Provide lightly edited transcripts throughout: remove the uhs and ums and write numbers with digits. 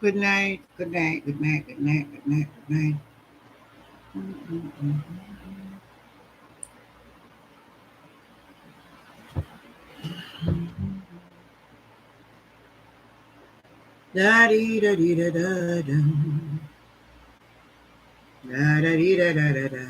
Good night. Good night. Good night. Good night. Good night. Good night. Da dee da dee da da da. Da da dee da da da da.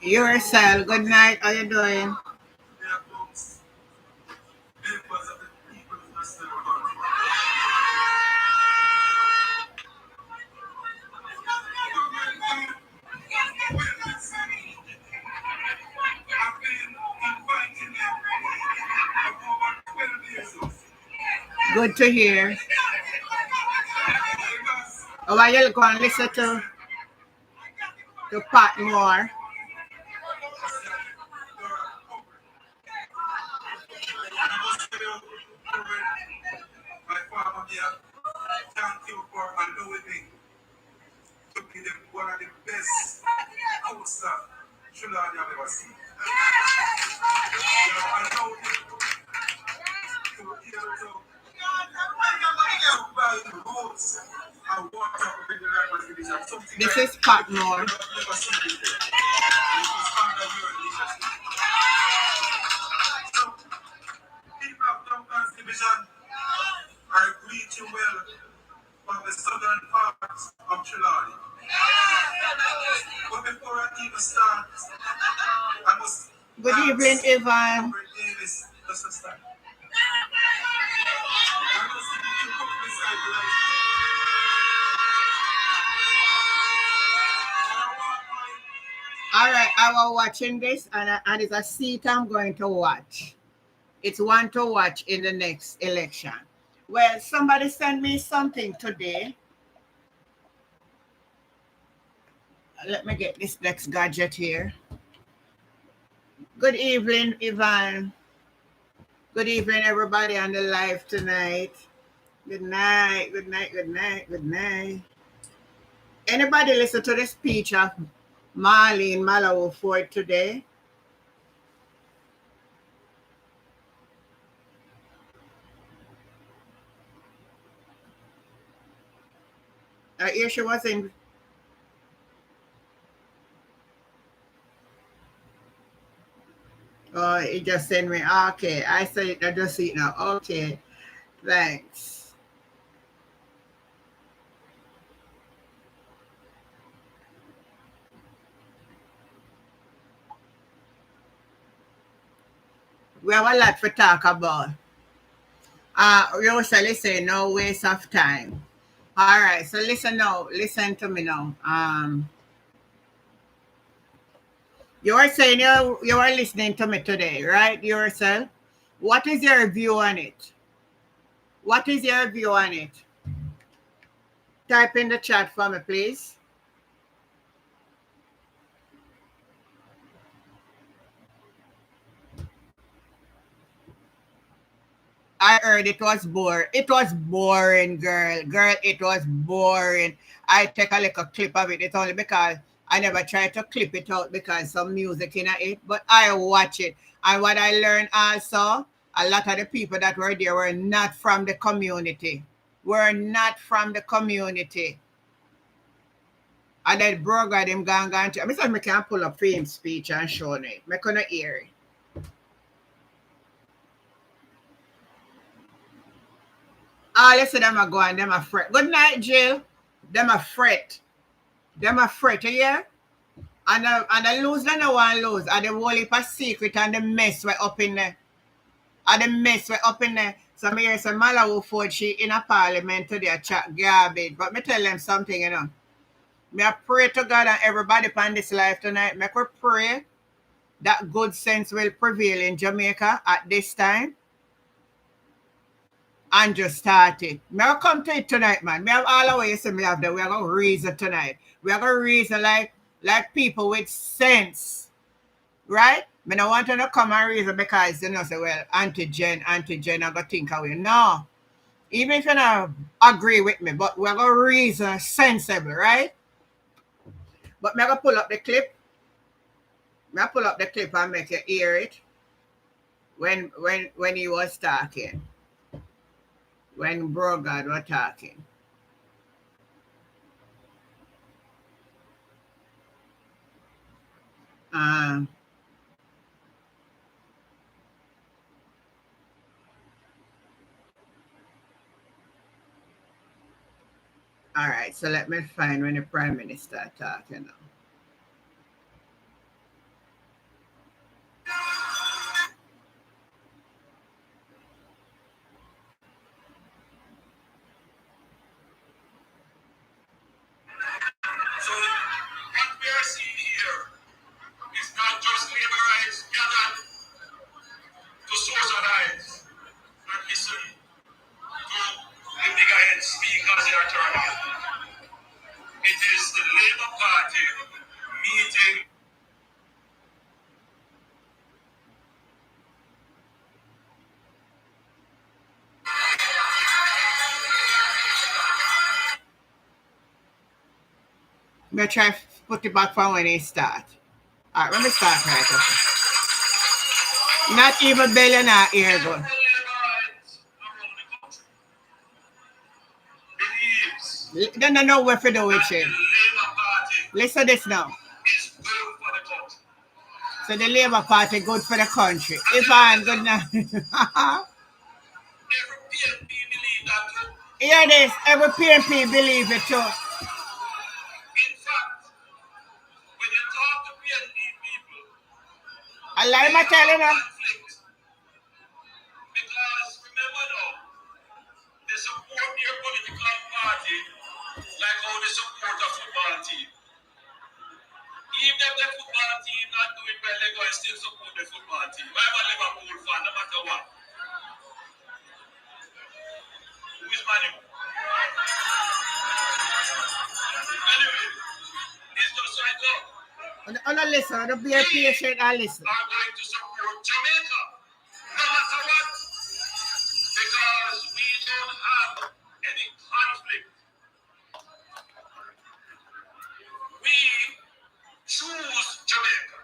Yourself. Good night. How you doing? Good to hear. Oh, are you going to listen to Pat more? This is Pat Moore. Good evening, Ivan. All right, I was watching this, and it's a seat I'm going to watch. It's one to watch in the next election. Well, somebody sent me something today. Let me get this next gadget here. Good evening, Ivan. Good evening, everybody on the live tonight. Good night, good night, good night, good night. Anybody listen to the speech of Marlene Malawi Ford today? Here she was in. Oh, it just sent me. Okay, I said it. I just see it now. Okay, thanks. We have a lot to talk about. You usually say no waste of time. All right, so listen now. Listen to me now. You are saying you are listening to me today, right? Yourself. What is your view on it? What is your view on it? Type in the chat for me, please. I heard it was boring. It was boring, girl. Girl, it was boring. I take a little clip of it. It's only because I never tried to clip it out because some music in it. But I watch it. And what I learned also, a lot of the people that were there were not from the community. Were not from the community. And then Broga them gone. I said I can pull up fame speech and show it. I couldn't hear it. All you see them a go and them a fret. Good night, Jill. Them a fret. Them a fret, you hear? And the lose they no one lose. And the whole heap of secret and the mess we up in there. And the mess we up in there. So me hear some Malawi Ford she in a parliament today a chat garbage. But me tell them something, you know. Me I pray to God and everybody upon this life tonight. Me could pray that good sense will prevail in Jamaica at this time. And just start it. Me will come to it tonight, man. Me have all the way you see me have there. We are gonna reason tonight. We are gonna reason like people with sense. right? Me no want to come and reason because you know say well anti-gen I go think away. No. Even if you don't agree with me, but we're gonna reason sensible, right? But me gonna pull up the clip. Me gonna pull up the clip and make you hear it when he was talking. When Brogard was talking. Um all right, so let me find when the Prime Minister talking now. So what we are seeing here is not just labor rights gathered to socialize and listen to the bigger head speak as they are turning. It is the Labour Party meeting. I'm going to try to put it back from when it start. All right, let me start right now. Not even billionaire here go. They don't know what to do with it. Listen to this now. So the Labour Party good for the country. If I'm good now. Hear this. Every PNP believe it too. In fact, when you talk to PNP people, I like my telling them. Because remember now, they support their political party like how they support a football team. Even if the football team not doing well, they're going to still support the football team. I'm a Liverpool fan, no matter what. Who is Man U? Anyway, it's just like that. On a listen, on a be patient and listen. We are going to support Jamaica, no matter what, because we don't have any conflict. We choose Jamaica.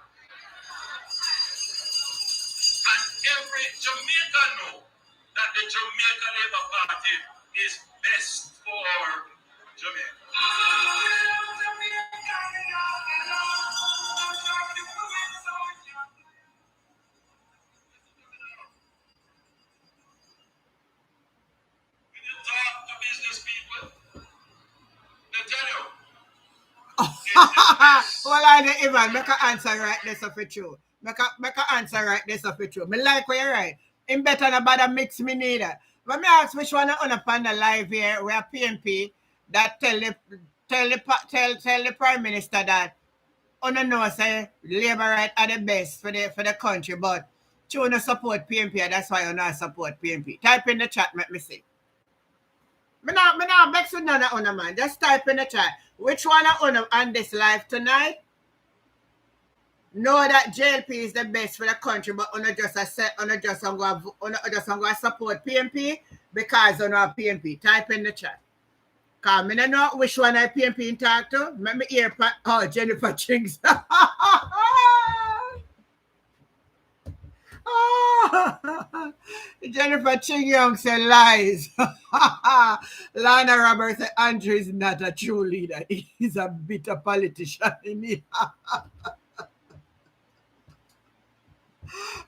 And every Jamaican know that the Jamaica Labour Party is best for Jamaica. When you talk to business people, they tell you. Well, I don't even make an answer right this of it true. Make a answer right this of it true. Me like what you're right. In better than bad mix me neither. But me ask which one on upon the live here where PNP that tell the Prime Minister that on the know say Labour right are the best for the country, but you wanna support PNP, and that's why you not support PNP. Type in the chat, let me see. Me not vex with none of una man. Just type in the chat. Which one of una on this live tonight know that JLP is the best for the country, but una just gonna support PNP because una PNP. Type in the chat. Cause me don't know which one I PNP talk to. Let me hear Jennifer Chings. Jennifer Ching Young said lies. Lana Roberts said Andrew is not a true leader. He's a bitter politician.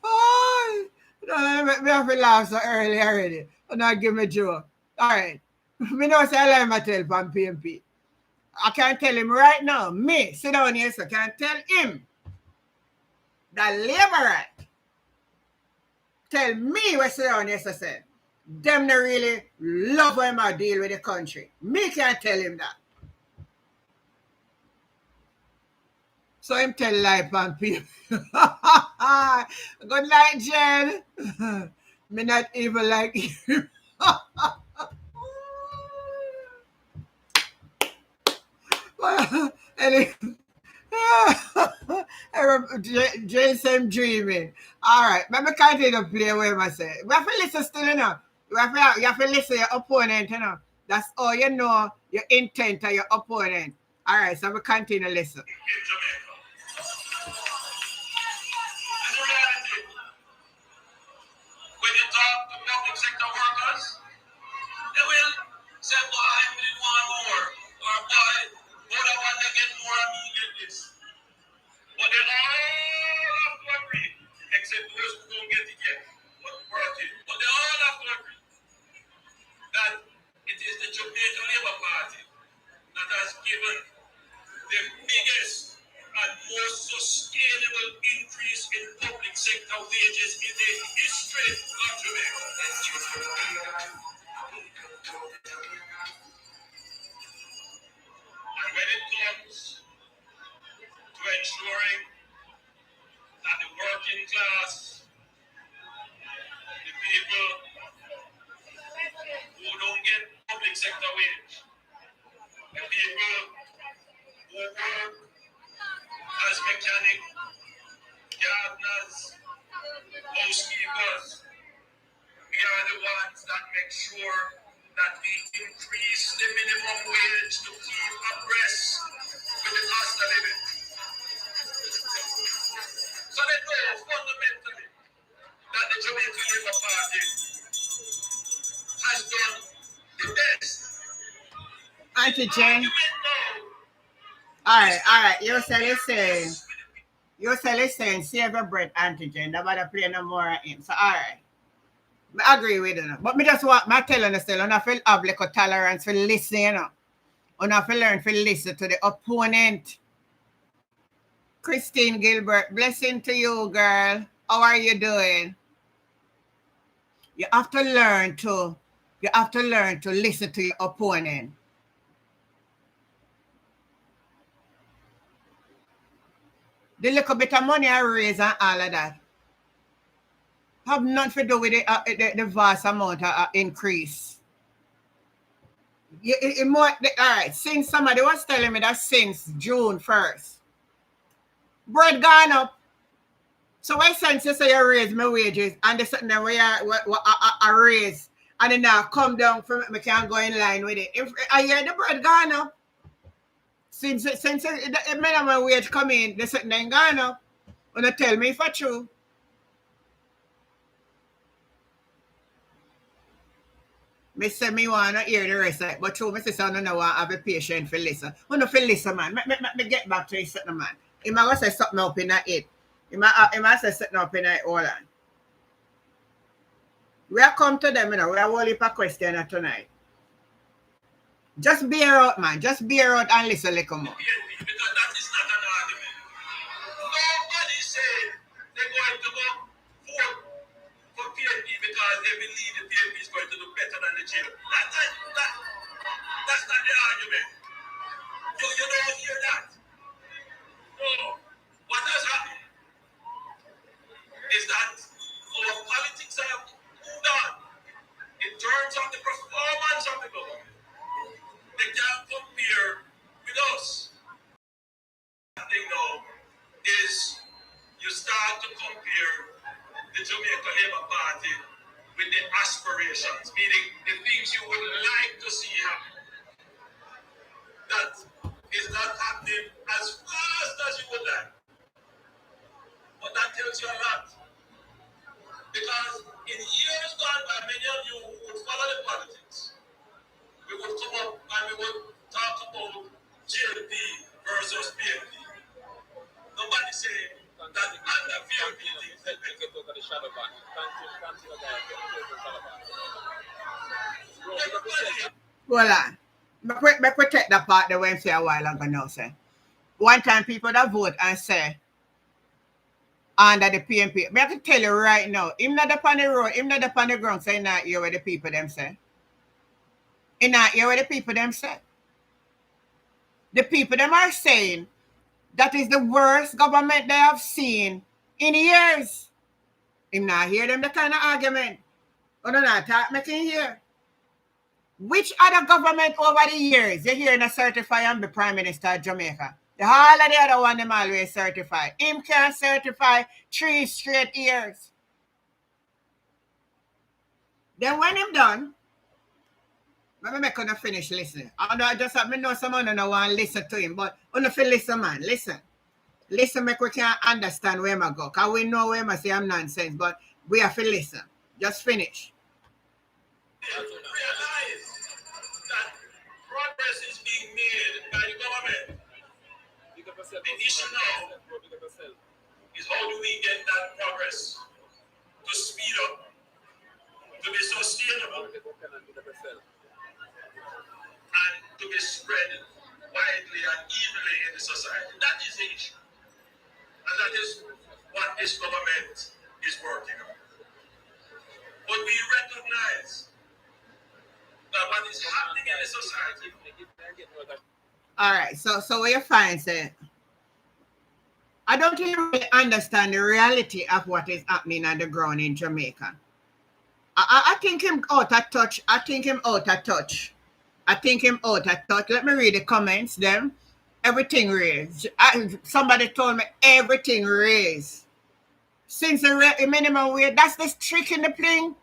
Oh, me have to laugh so early already. And not give me joke. All right. Me know say I like my tell from PMP. I can tell him right now. Me, sit down here, so I can tell him that Labour right. Tell me what sit down here, so said. Them not really love him or deal with the country. Me can't tell him that. So him tell life on people. Good night, Jen. Me not even like him. Well, anyway, Jason dreaming. All right, let me continue to play where I say. We have to listen still, you know. You have to listen to your opponent, you know. That's all you know, your intent of your opponent. All right, so we continue to listen. In Jamaica. It's a reality. When you talk to public sector workers, they will say, boy, we didn't want more. Or boy, I want to get more and me get this. But they all have to agree, except those who don't get it yet, but working. But they all have to agree that it is the Jamaican Labour Party that has given the biggest and most sustainable increase in public sector wages in the history of Jamaica. And when it comes to ensuring that the working class, the people who don't get public sector wage, the people who work as mechanic, gardeners, housekeepers, we are the ones that make sure that we increase the minimum wage to keep abreast with the cost of living. So they know fundamentally that the Jamaican Labour Party has done the best. Auntie Jane. All right. You say listen, save your breath, Auntie Jane. Nobody play no more in. So all right. I agree with you. But me just want my telling you still, I feel have like a tolerance for listening, you know. And I feel learn to listen to the opponent. Christine Gilbert, blessing to you, girl. How are you doing? You have to learn to listen to your opponent. The little bit of money I raise and all of that have nothing to do with the vast amount of increase. All right, since somebody was telling me that since June 1st, bread gone up. So why since you say you raise my wages and the something where I raise and then now come down from me can go in line with it. If I hear the bread gone up, since the minimum wage come in, the something ain't gone up. Wanna tell me if it's true. Me say me wanna hear the rest of it, but true, me say I don't know I have a patient for listen. Wanna for listen, man. Me get back to it, something, man. He might say something up in that it. He might say something up in that hold on. We are come to them, you know. We are only a question tonight. Just bear out, man. Just bear out and listen a little more. Because that is not an argument. Nobody said they're going to go vote for PNP because they believe the PNP is going to do better than the jail. That's not the argument. You don't hear that. No. What has happened is that our politics have moved on in terms of the performance of the government. They can't compare with us. The thing now is you start to compare the Jamaican Labour Party with the aspirations, meaning the things you would like to see happen. That is not happening as fast as you would like. But that tells you a lot. Because in years gone by, many of you who would follow the politics, we would come up and we would talk about GLP versus PNP. Nobody say that under PNP things that we get over the shadow ban. Hold on. But protect that part the way I say a while ago now, say. One time people that vote and say under the PNP. I have to tell you right now, him not up on the road, him not up on the ground, so not hear what the people them say. He not hear what the people them say. The people them are saying that is the worst government they have seen in years. Him not hear them the kind of argument. Oh no, not talk making here. Which other government over the years you hear in a certify and be Prime Minister of Jamaica? The all of the other one them always certify. Him can certify 3 straight years. Then when him done, let me make him finish listening. I just have me know someone don't want to listen to him, but on feel listen, man. Listen. Listen, make we can understand where I go. Because we know where I say I'm nonsense, but we have to listen. Just finish. Realize that progress is being made by the government. The issue now is how do we get that progress to speed up, to be sustainable, and to be spread widely and evenly in the society. That is the issue. And that is what this government is working on. But we recognize that what is happening in the society. All right, so what you find, say, I don't even really understand the reality of what is happening on the ground in Jamaica. I think him out of touch. I think him out of touch. Let me read the comments then. Everything raised. Somebody told me everything raised. Since the minimum wage, that's the trick in the thing.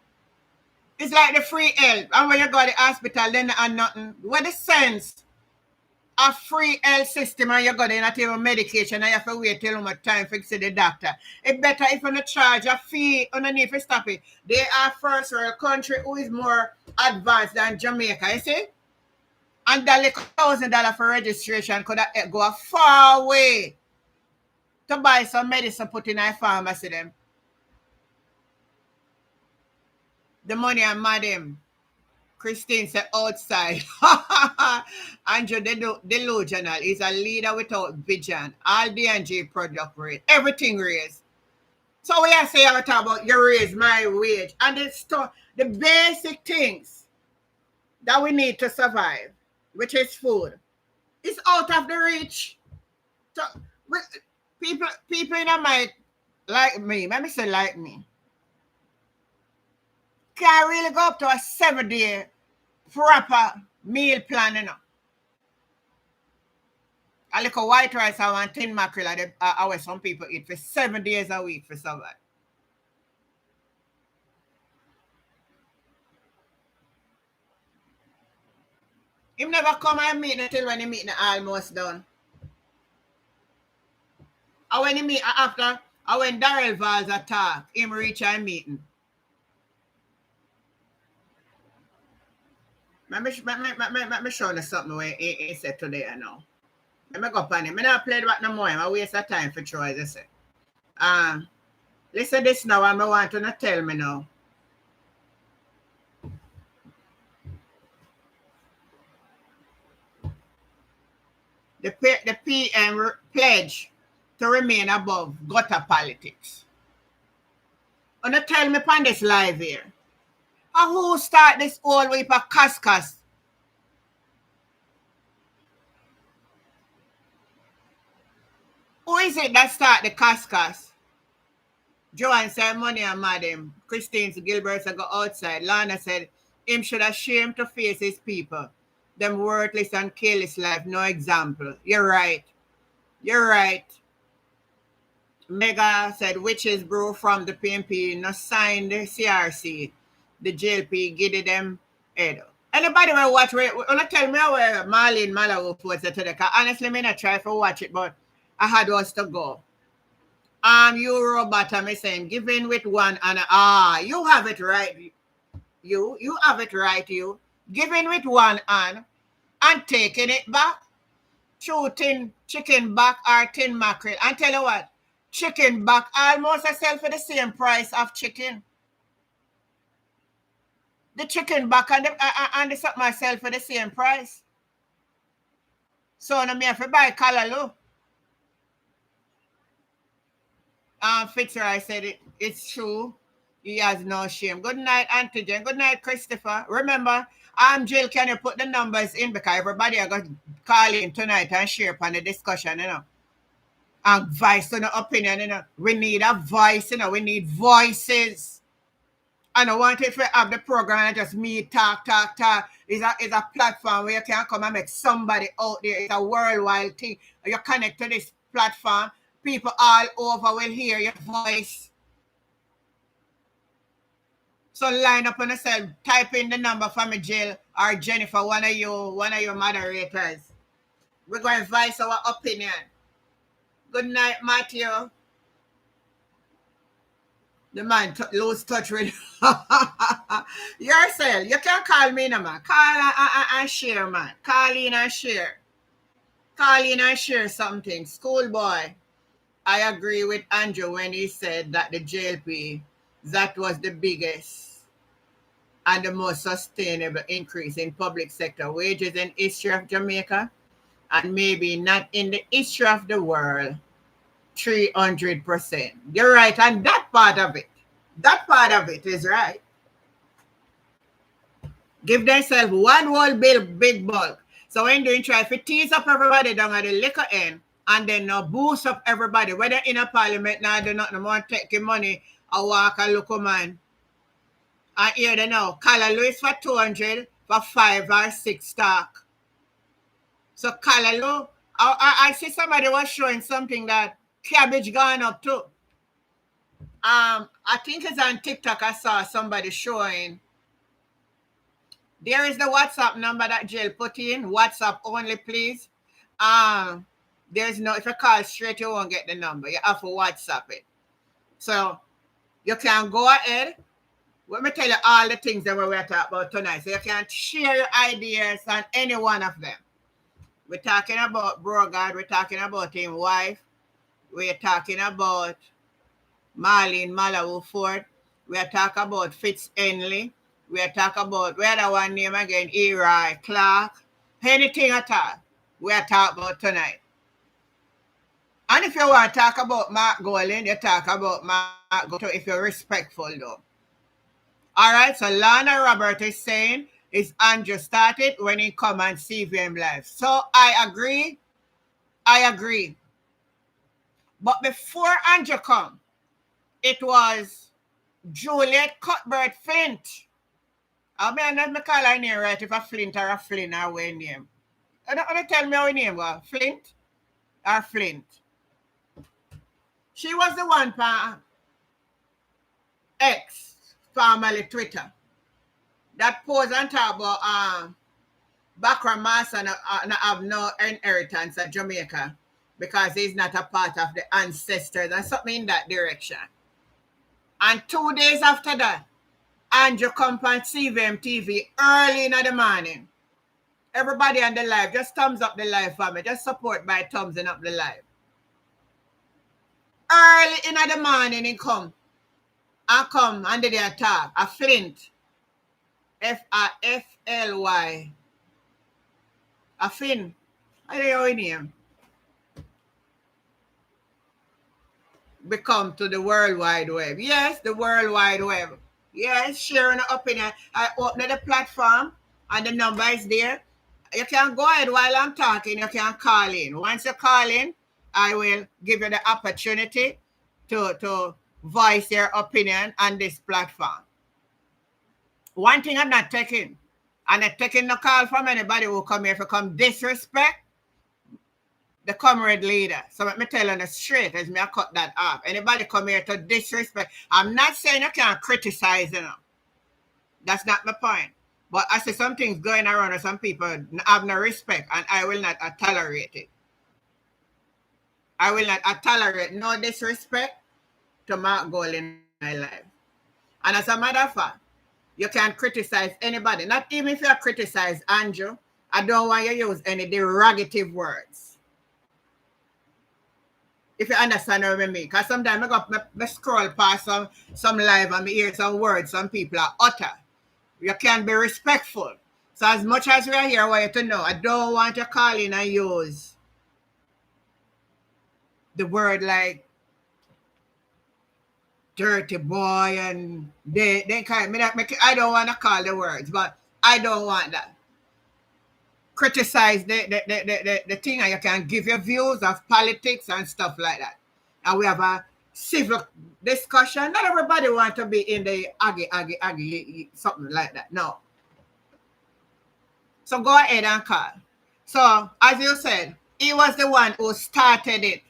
It's like the free health. And when you go to the hospital, then and nothing. What the sense? A free health system and you go there and take medication and you have to wait till much time to see the doctor. It's better if you don't charge a fee underneath to stop it. They are first world country who is more advanced than Jamaica, you see? And that like $1,000 for registration could go a far way to buy some medicine put in a pharmacy them. The money and madam. Christine said outside. Andrew Delusional is a leader without vision. All D&G product rate. Everything raised. So we are saying about you raise my wage. And the basic things that we need to survive, which is food, is out of the reach. So people in a might like me, let me say like me, can't really go up to a 7-day proper meal plan, you know. A little white rice and one tin mackerel are what some people eat for 7 days a week for survive. Him never come and meet until when he meeting almost done. And when he meet after, and when Darrell Valls attack, him reach a meeting. Let me show you something where he said today, I know. Let me go up on him. I don't play that no more. I waste of time for choice, I say. Listen this now, and I want to not tell me now. The PM pledge to remain above gutter politics. And you tell me upon this live here. And who start this whole way for Cascas? Who is it that start the Cascas? Joanne said money and madam. Christine Gilbert said go outside. Lana said him should ashamed to face his people. Them worthless and careless life, no example. You're right. Mega said witches brew from the PNP, no sign the CRC. The JLP give them head. Anybody will watch it? Wanna tell me where Marlene Malawo was today? Because honestly, I not try to watch it, but I had us to go. You robot, I'm saying, giving with one and you have it right. You have it right, you. Giving with one and taking it back. Shooting chicken back or tin mackerel. And tell you what, chicken back almost a sell for the same price of chicken. The chicken back and the something myself for the same price. So now me have to buy callaloo. Fitzroy said it's true. He has no shame. Good night, Auntie Jen. Good night, Christopher. Remember, Jill, can you put the numbers in because everybody are going to call in tonight and share upon the discussion, you know. And voice on the opinion, you know. We need a voice, you know. We need voices. I don't want it to have the program and just me talk. It's a platform where you can come and make somebody out there. It's a worldwide thing. You connect to this platform. People all over will hear your voice. So line up on yourself, type in the number for me, Jill or Jennifer, one of you moderators. We're going to voice our opinion. Good night, Matthew. The man lose touch with yourself. You can call me, no man. Call and share, man. Call in and share. Call in and share something. Schoolboy. I agree with Andrew when he said that the JLP, that was the biggest and the most sustainable increase in public sector wages in history of Jamaica, and maybe not in the history of the world. 300%. You're right, and that part of it is right. Give themselves one whole big bulk. So when they try to tease up everybody down at the liquor end and then boost up everybody, whether in a parliament now do not no more taking money or walk a local man. And here they now, Kalaloo is for 200 for 5 or 6 stock. So Kalaloo, I see somebody was showing something that cabbage gone up too. I think it's on TikTok. I saw somebody showing. There is the WhatsApp number that Jill put in. WhatsApp only, please. There's no, if you call straight, you won't get the number. You have to WhatsApp it. So you can go ahead. Let me tell you all the things that we're talking about tonight. So you can share your ideas on any one of them. We're talking about Brogard. We're talking about his wife. We're talking about Marlene Malawu Ford. We're talking about Fitz Henley. We're talking about, where the one name again, Eli Clark. Anything at all, we're talking about tonight. And if you want to talk about Mark Golding, you talk about Mark Golding if you're respectful though. All right, so Lana Robert is saying is Andrew started when he come and CVM live. So I agree. But before Andrew come, it was Juliet Cuthbert Flint. I mean, I'm not call her name right if a Flint or a Flynn or what name. I don't tell me her name was Flint or Flint. She was the one for X, formerly Twitter, that posed and talk about Bakram Master have no inheritance at Jamaica because he's not a part of the ancestors and something in that direction. And 2 days after that, Andrew come on CVM TV early in the morning. Everybody on the live, just thumbs up the live for me. Just support by thumbsing up the live. Early in the morning, he come. I come under the attack. A Flint. F-A-F-L-Y. A Finn. I don't know his name. Become to the World Wide Web. Yes, the World Wide Web. Yes, sharing an opinion. I open the platform and the number is there. You can go ahead while I'm talking. You can call in. Once you call in, I will give you the opportunity to voice your opinion on this platform. One thing I'm not taking, I'm not taking no call from anybody who come here to come disrespect the comrade leader. So let me tell you straight as me I cut that off. Anybody come here to disrespect. I'm not saying you can't criticize, you know. That's not my point. But I see some things going around and some people have no respect and I will not tolerate it. I will not tolerate no disrespect to Mark Gold in my life. And as a matter of fact, you can criticize anybody. Not even if you criticize Andrew. I don't want you to use any derogative words. If you understand what I mean. Because sometimes I scroll past some live and I hear some words some people are utter. You can be respectful. So as much as we are here, I want you to know, I don't want you to call in and use the word like dirty boy and they kind of, I don't want to call the words, but I don't want that. Criticize the thing and you can give your views of politics and stuff like that. And we have a civil discussion. Not everybody want to be in the aggy, something like that. No. So go ahead and call. So as you said, he was the one who started it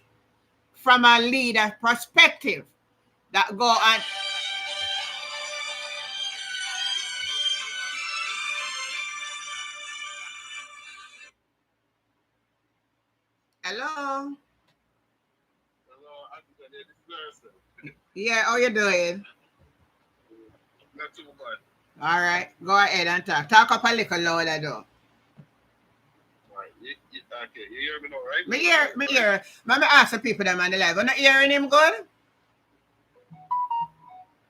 from a leader perspective. That go on. Hello. Yeah, how you doing? Not too much. All right, go ahead and talk. Talk up a little louder though. Right. Okay, you hear me now, right? Me hear. Let me ask the people that on the live. I'm not hearing him good.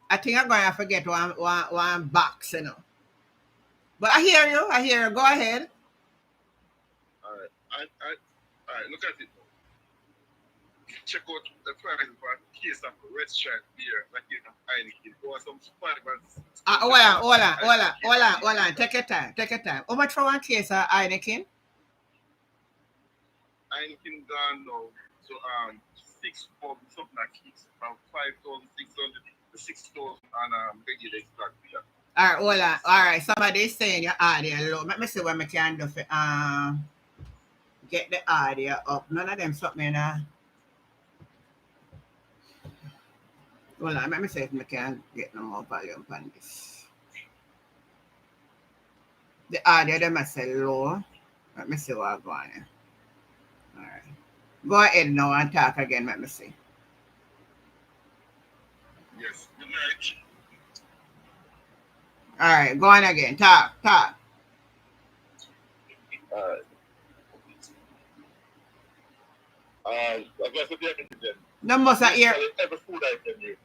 I think I'm going to forget one box, you know. But I hear you. I hear you. Go ahead. All right. All right, look at it. Check out the price for a case of restaurant beer, like in Heineken. There was some Spider-Man. Hold on. Take your time. How much for one case of Heineken? Heineken gone now. So 6,000 something like kicks from 5,600 to 6,000 and regular extract beer. All right, hold on. All right, somebody is saying your audio low. Let me see what I can do for get the audio up. None of them something Hold on, let me see if I can get no more volume on this. The audio them I say low. Let me see what I'm going on. All right. Go ahead now and talk again, let me see. Yes, good night. All right, go on again. Talk. I guess if you can No must hear. every food item here.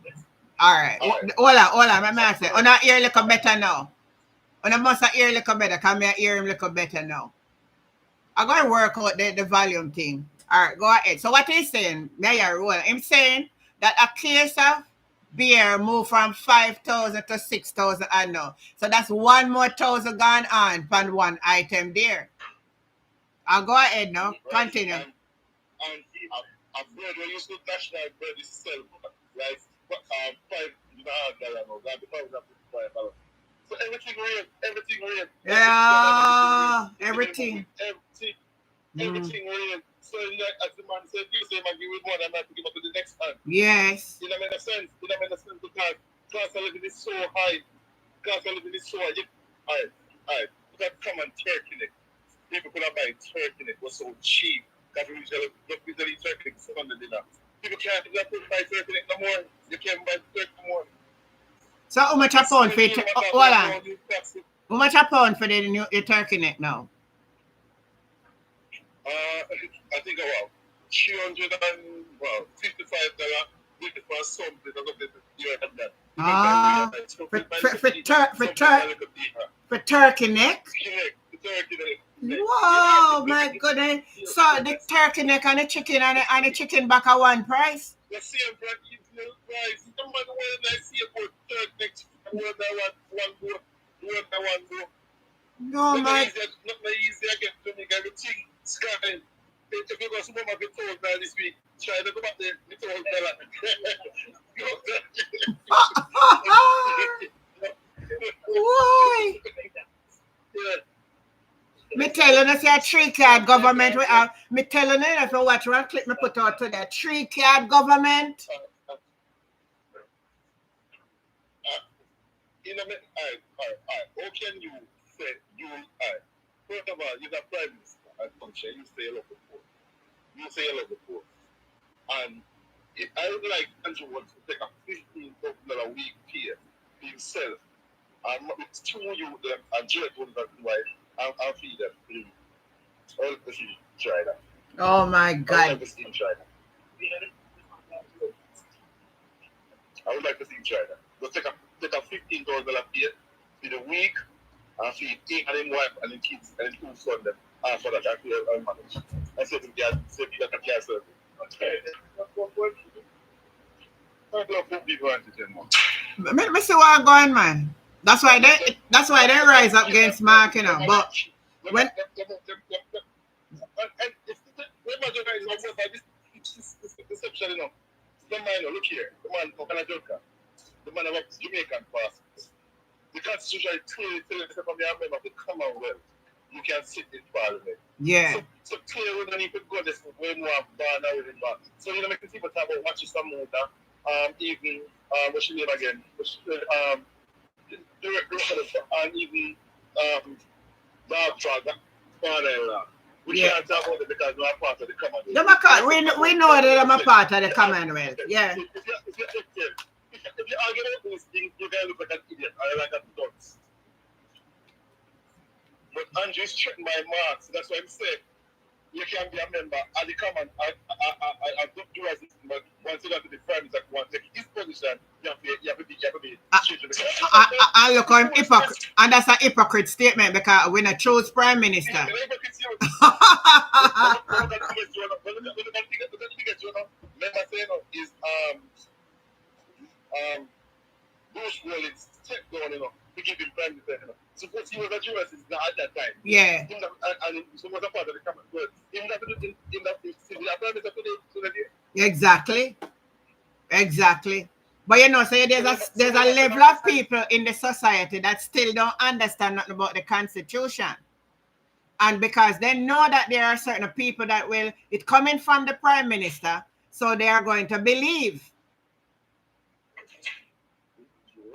All right. Hold on. Let me say. On that ear little better now. On the must hear little better. Come here, hear him little better now. I'm going to work out the volume thing. All right, go ahead. So what he's saying, Mayor Roll, I'm saying that a case of beer moved from 5,000 to 6,000 I know. So that's one more 1,000 gone on from one item there. I'll go ahead now. Continue. And a bread when you see national bread is sell like $5 now. That $5. So everything real. Yeah, everything. Everything real. So like as the man said, you say man give it more than that to give up to the next man. Yes. You know what I mean? Because cost of living is so high. Alright. Because come on turkey neck. People could have buy turkey neck was so cheap. That we usually turkey neck Sunday dinner. People can't buy turkey neck no more. You can't buy turkey no more. So how much a pound for it? Hold on. How much a pound for the turkey neck now? I think about $300 and $55 for something. For turkey neck? Whoa, my goodness. So the turkey neck and the chicken and the chicken back at one price? The same price. No matter what I see about turkey neck, one go. No, my. Not easy again to make everything sky. If you go to supermarket this week, try to go back there, it's $12. Why? Yeah. Me telling us a 3-card government we have. Me telling you if you watch one clip me put out to that 3-card government. You know, how can you say you first of all, you're the prime minister and country, you say a lot before. And I would like Andrew wants to take a $15,000 a week pay for himself. And it's 2 you them and Jared will not do it. I'll feed them free. I would like to see try that. Oh my God. I would like to see him try that. Just take a $15,000 pay for the week and feed him and his wife and the kids and the 2 sons them. After that, I feel I'll manage. I said to him, say that I can't serve him. Me see what I'm going, man. That's why they rise up against Mark, you know. But when deception, you know. The man, look here, the man from Canada, the man of Jamaican passport. The Constitution clearly tells us from the member of the Commonwealth, you can sit in Parliament. Yeah. So clearly, we don't need to go this way more bar now with back. So you know, make people talk about watching some more even what's your name again? And even dog father-in-law. We can't talk about it because we're part of the Commonwealth. We know that I'm a part of the Commonwealth. Yeah. If you argue about those things, you're going to look like an idiot or like a dunce. But Andrew is threatened by Marx. That's why I'm saying you can be a member of the common. I don't do as this, but once you got to the prime minister, want to take his position, you have to be I look, I'm hypocrite, and that's a hypocrite statement because when I chose prime minister. Bush will step down, to give him prime minister, Suppose he was a US at that time. Yeah. And so was a part of the Commonwealth. Exactly. Exactly. But you know, so there's a level of people in the society that still don't understand nothing about the Constitution. And because they know that there are certain people that will, it's coming from the prime minister, so they are going to believe.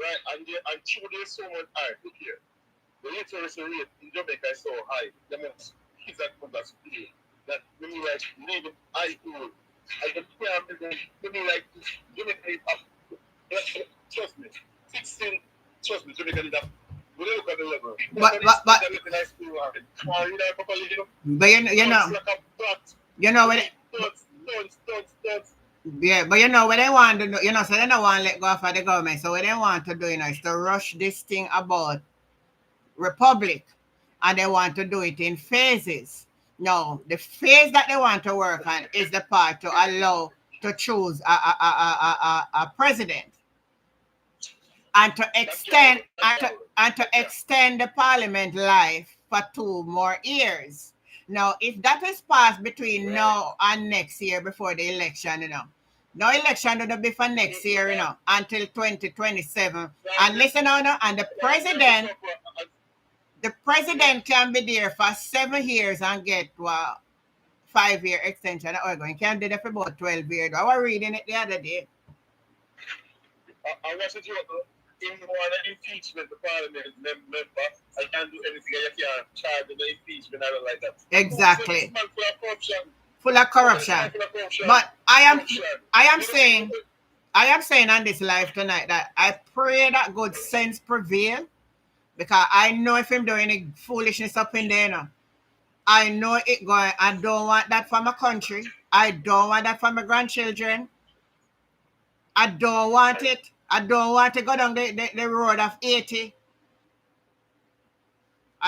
Right, and through there's so much high. Look here. The literacy rate in Jamaica is so high. The most kids that come back school that when you like living high school, I can when you like Jamaica is up. Trust me. 16, trust me, Jamaica is up. We look at the level. But you know what? Yeah, but you know what they want to do, so they don't want to let go of the government. So what they want to do, is to rush this thing about republic, and they want to do it in phases. No, the phase that they want to work on is the part to allow to choose a president, and to extend and to extend the parliament life for 2 more years. Now, if that is passed between now and next year before the election, no election will be for next year, until 2027. And listen now, and the president can be there for 7 years and get 5-year extension. Oregon can do that for about 12 years. I was reading it the other day. I was in one impeachment, the parliament member, I can't do anything. I can't charge the impeachment. I don't like that. Exactly. Full of corruption. But I am saying on this live tonight that I pray that good sense prevail, because I know if I'm doing any foolishness up in there, I know it going. I don't want that for my country. I don't want that for my grandchildren. I don't want it. I don't want to go down the road of 80.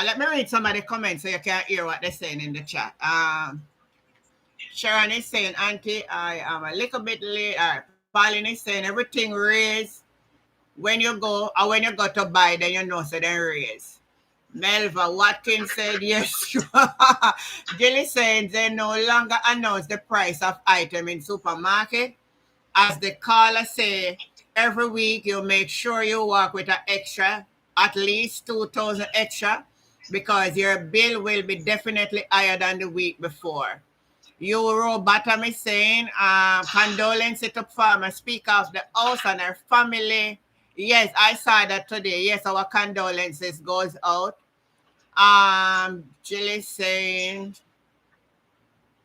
Let me read some of the comments so you can hear what they're saying in the chat. Sharon is saying, Auntie, I am a little bit late. Pauline is saying, everything raised when you go to buy, then you know, so then raise. Melva Watkins said, yes. Jilly said, they no longer announce the price of item in supermarket. As the caller say, every week you make sure you walk with an extra, at least 2,000 extra, because your bill will be definitely higher than the week before. Euro Bottom is saying, condolences to farmer, Speaker of the House and her family. Yes, I saw that today. Yes, our condolences goes out. Jill is saying,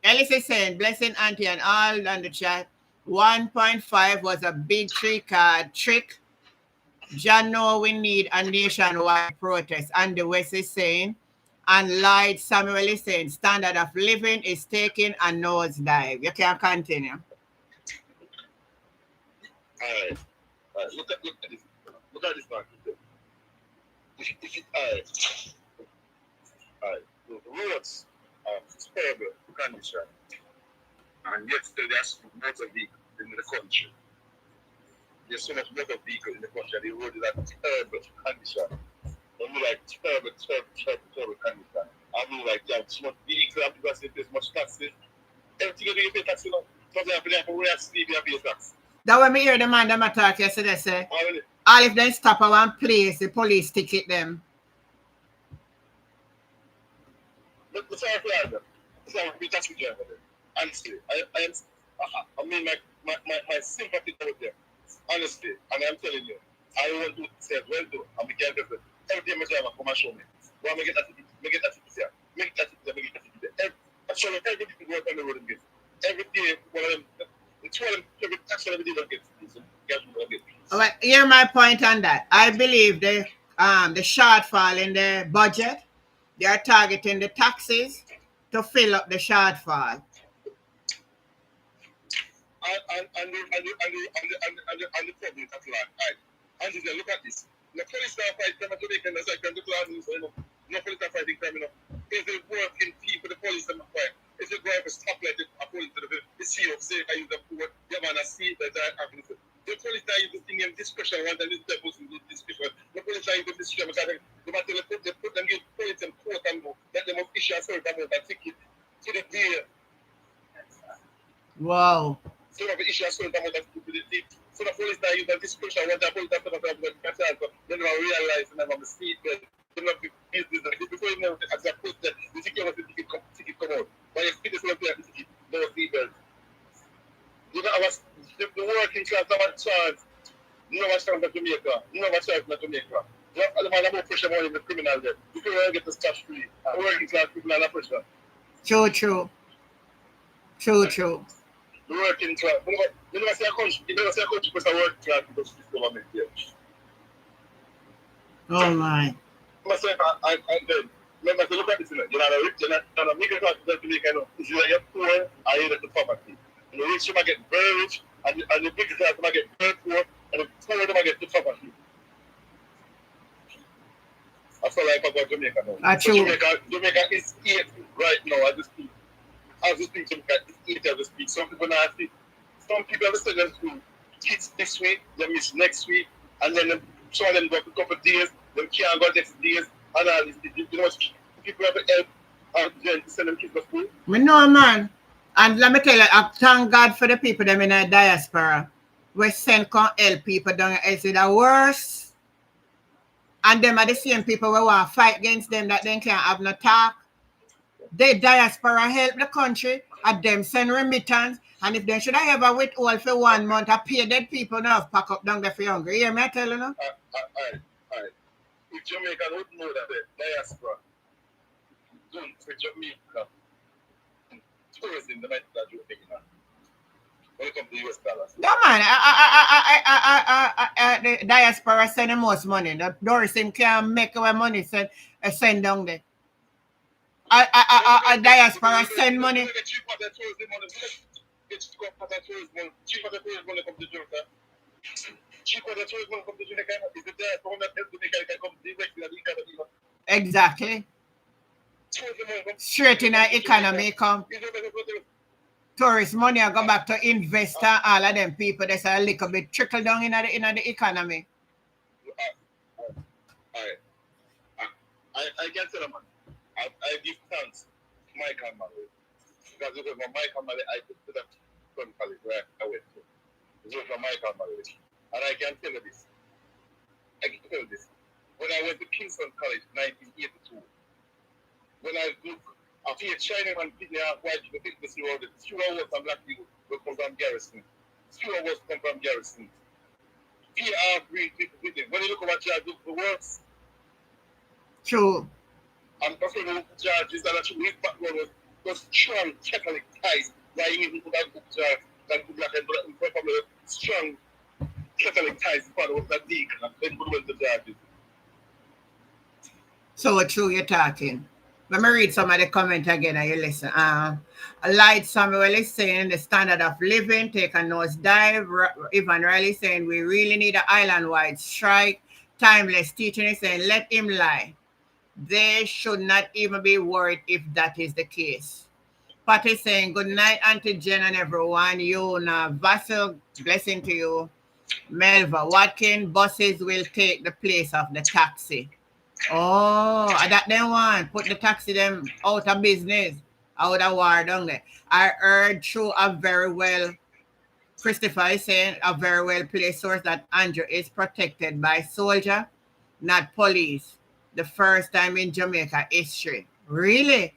Alice is saying, blessing Auntie and all on the chat. 1.5 was a big 3-card trick. John know we need a nationwide protest. And the West is saying, and Lloyd Samuel is saying, standard of living is taking a nosedive. You can continue. All right. Look at this. Look at this man. All right. The roads are terrible condition. And yet still there's motor vehicles in the country. There's so much motor vehicles in the country. The road is at terrible condition. I mean, like terrible condition. I mean, like so much vehicles, because there's much taxes. Everything you pay tax, for example, we have to sleep, you pay tax. That when me hear the man them attack yesterday say, all if they stop at one place, the police ticket them. But sorry for that. Sorry, we touch with you. Honestly, I mean, my sympathy out there. Honestly, and I'm telling you, I want to say as well too, and we can't do it. Every day, I come and show me. Well, I get that ticket, I get that ticket here. Make that ticket, I get that ticket. Actually, every day we work on the road and get. Every day, one of them, the two of them, every day don't get. All right, hear my point on that. I believe the shortfall in the budget, they are targeting the taxes to fill up the shortfall. And the problem that's like, and just look at this. The police are fighting crime, Jamaican, that's like the classes, no police are fighting crime, Is it working people, the police are fighting? Is it going to stop like according to the CEO say I use the poor, you want to see that I have to. The police are using them discretion rather than the person with discretion. The police are using discretion because they put them in police and court and let them issue a certain amount of ticket to the day. Wow. So the issue a certain amount of stupidity. So the police are using discretion when the police are talking about the concern. So they don't realize and have a seat belt. They don't be business. Before you know it, as a post, the ticket was the ticket come out. When you speak this one, the ticket, no seat belt. You know, the working class have a chance. No one chance not to make her. No one chance not to make her. The man have more pressure more than the criminal there. You can get the stash free. The working class people are not pressure. True. The working class. You never see a country because the working class because this government here. Oh my. And then, remember to look at this, you're not a rich, you're not a middle class, you're not to make if you're poor, are you to poverty. And the rich might get very rich, and the big class might get very poor, and the poor might get to poverty. That's all I about Jamaica now. So Jamaica is 8 right now as we speak. As we speak, Jamaica is 8 as we speak. Some people not see. Some people have said them to kids this week, they miss next week, and then some of them go for a couple of days, they can't go next days, and all this. You know, people have to help and to send them kids to school. Me know, man. And let me tell you, I thank God for the people them in the diaspora. We send can help people down here. Is it the worst? And them are the same people who want to fight against them that they can't have no talk. The diaspora help the country and them send remittance. And if they should have ever withhold for 1 month, I pay dead people now pack up down there for younger. You hear me? I tell you now? Alright. If Jamaica would know that the diaspora don't for Jamaica tourism, they might start doing it now. When it comes to US dollars. No man, the diaspora send the most money. The tourism can make our money send down there. A diaspora send money. Cheaper than tourism money come to Jamaica. Cheaper than tourism money come to Jamaica. Is it there for that Jamaica can come directly to the economy? Exactly. Straight in the economy come. Tourist money I go back to invest and all of them people. There's a little bit trickle down in the economy. I can tell them, I give thanks to my family. Because it was from my family I could put up from college where I went to. It was from my family. And I can tell you this. When I went to Kingston College in 1982, when I look after a Chinaman people are white people think this road, few of us and black people will come from Garrison. Few of us come from Garrison. Few are green people with it. When you look at what George do for works, True. I'm talking about George is that his background was strong Catholic ties. Why you even put that book George, that book black and probably strong Catholic ties is part of that deacon and then put the George. So true you're talking. Let me read some of the comment again and you listen. Light Samuel is saying the standard of living take a nosedive. Ivan Riley saying we really need an island-wide strike. Timeless teaching is saying let him lie. They should not even be worried if that is the case. Pat is saying good night, Auntie Jen and everyone. You now Vassal, blessing to you. Melva Watkin, buses will take the place of the taxi. Oh, that them one. Put the taxi them out of business. Out of war down there. I heard through a very well Christopher is saying a very well placed source that Andrew is protected by soldier, not police. The first time in Jamaica history. Really?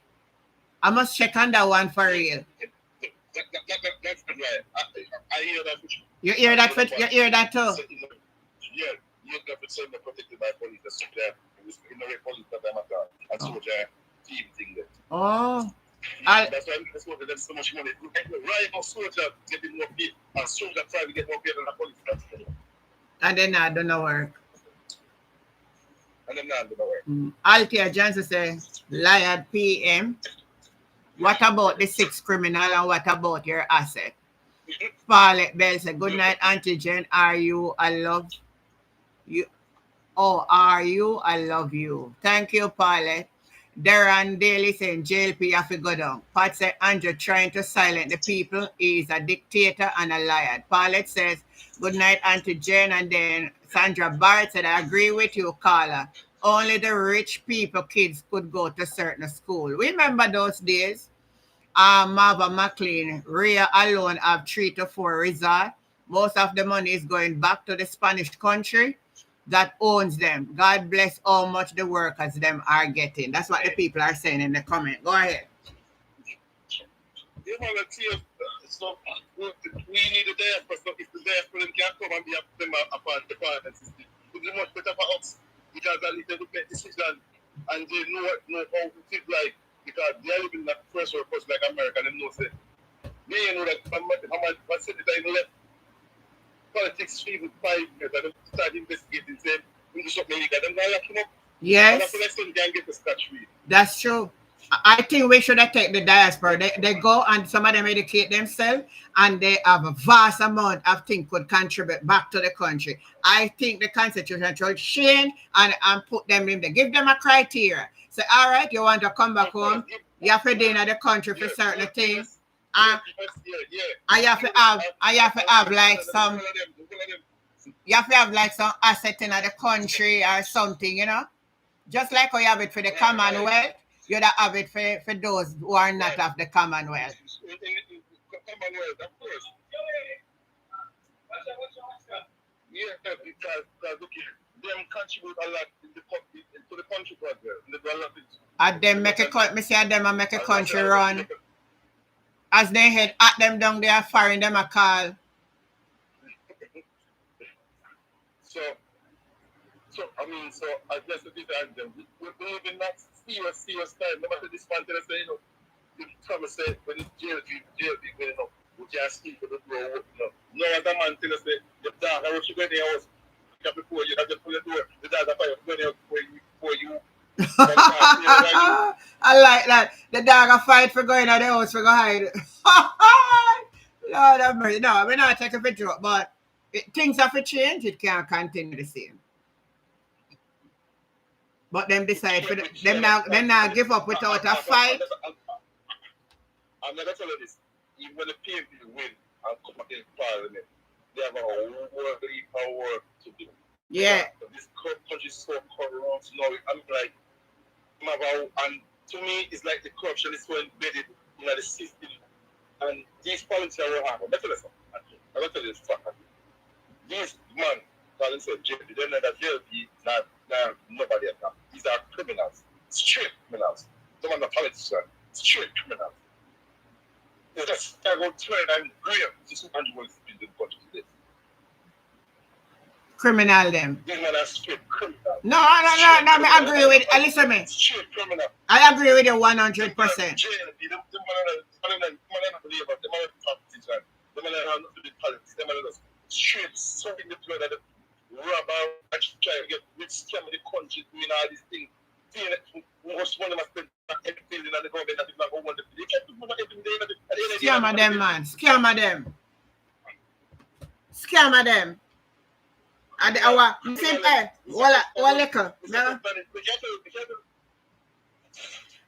I must check on that one for real. That's right. I hear that. You hear that? You hear that too? Yeah, you have to say protected by police. That's soldier. In the police that I'm at, and soldier team thing there. Oh. That's why there's so much money. Right now, soldier getting more paid, and soldier trying to get more paid than the police. And then I don't know work. And then I don't know work. Althea Johnson says, Liar PM. What about the 6th criminal and what about your asset? Paulette Bell said, good night, Auntie Jen. Are you? I love you. Oh, are you? I love you. Thank you, Paulette. Darren Daly saying, JLP, you have to go down. Pat said, Andrew trying to silence the people. He is a dictator and a liar. Paulette says, good night, Auntie Jen. And then Sandra Barrett said, I agree with you, Carla. Only the rich people, kids could go to certain school. Remember those days? Marva McLean, Rhea alone have 3 to 4 resorts. Most of the money is going back to the Spanish country that owns them. God bless how much the workers them are getting. That's what the people are saying in the comment. Go ahead. You know, let's see. So we need a diaspora. So if the diaspora can come and be a part of the parliament system, it would be much better for us because at least they would make decisions and they know how to think like. Because they are living in a first world country like America, and they know that how much city they left politics 3 to 5 years, and they start investigating, saying, we do something illegal, then they lock him up. Yes. And after that, they can get the scotch free. That's true. I think we should have taken the diaspora. They go and some of them educate themselves and they have a vast amount of things could contribute back to the country. I think the Constitution should change and put them in there. Give them a criteria. Say, all right, you want to come back home, you have to be in the country for certain things. And you have to have like some asset in the country or something, you know? Just like how you have it for the Commonwealth, you'd have it for those who are not of the Commonwealth. Commonwealth, of course. Yeah, because look here, them contribute a lot to the country project. And them make a country run. As they head at them down there, firing them a call. So I guess it is them. We live in that serious time. No matter this man, say, you know, the Thomas said, when it's jail, you know, we can't speak for the door. No other man tell us that the dog, I should go there, I was before you have to pull the door, the dog, I go there before you. I like that. The dog a fight for going out the house for go hide. Lord have mercy. No, we're not taking a picture, but things have to change. It can't continue the same. But them decide for them now give up without a fight. I'm not telling this. Even when the PMP win and come back in parliament, they have a whole power to do. Yeah. This country is so corrupt now. I'm like, and to me, it's like the corruption is so embedded in the system. And these politicians will happen. Let me tell you this fact. These men, calling themselves JLP, they know that JLP not nobody at that. These are criminals, straight criminals. Some are not politicians, straight criminals. They just go turn and grave. This is Andrew was in the country today. Criminal them. These men are straight criminals. No, I agree with it. Listen to me. Straight criminal. I agree with you 100%. JLP, the man not believe about the man not politician. The man not to be politics. The man not straight sucking the blood of the robber and try to get rich scam in the country doing all these things. Most money must spend everything in the government that is not going to be. Scammer them, man. Scammer them. Scammer them. And our simple, little.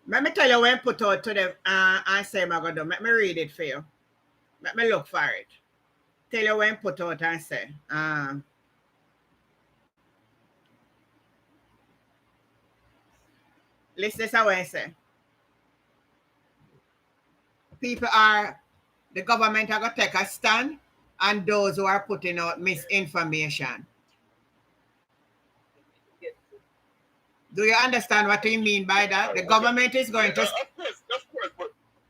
Let me tell you when put out to them and say, my God, let me read it for you. Let me look for it. Tell you when put out and say. Listen to what I say. The government are going to take a stand and those who are putting out misinformation. Do you understand what I mean by that? The government is going to... Of course,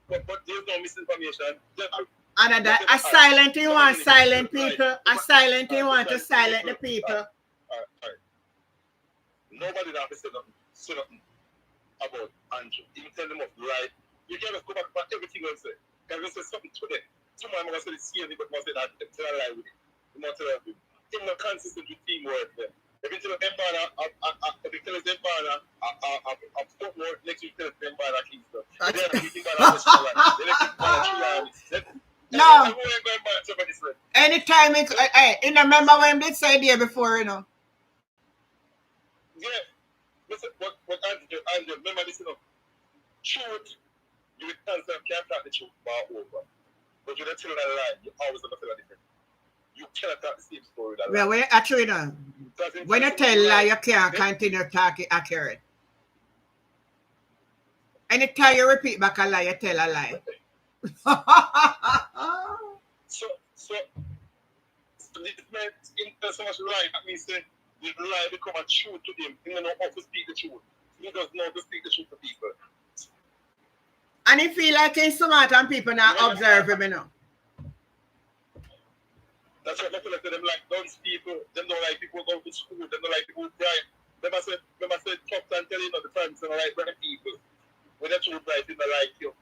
but there's no misinformation. And that a silent you want silent people, a silent you want to silent the people. All right. Nobody that has said nothing about Andrew. Even tell them of right. You can't just go back about everything else. Can you say something to them? Tomorrow I'm going to say the same thing, but I'm going to say that tell a lie with it. I'm not telling you. I'm not consistent with teamwork there. If you tell them Banner, if you tell them Banner, I'm put more next week tell them Banner Kingston. Then you think Banner Westmoreland. Then you think Banner Tree. No. Anytime it's, hey, you remember when they said there before, you know? Yeah. Listen, what Andrew, remember this, you know? Truth, you will can't talk the truth about over. But you're not telling a lie, you always have to tell a different. You cannot talk the same story that well, when actually, no. When you tell a lie, you can't continue talking accurate. Anytime you repeat back a lie, you tell a lie. So this man in so much lie, that means that the lie become a truth to him. He doesn't know how to speak the truth. He doesn't know how to speak the truth to people. And he feel like he's smart and people not observe him, you know. That's what I feel like them like those people, them don't like people go to school, them don't like people bright. Them I said talk and tell you the times don't like bright people. When they're too bright, they don't like you.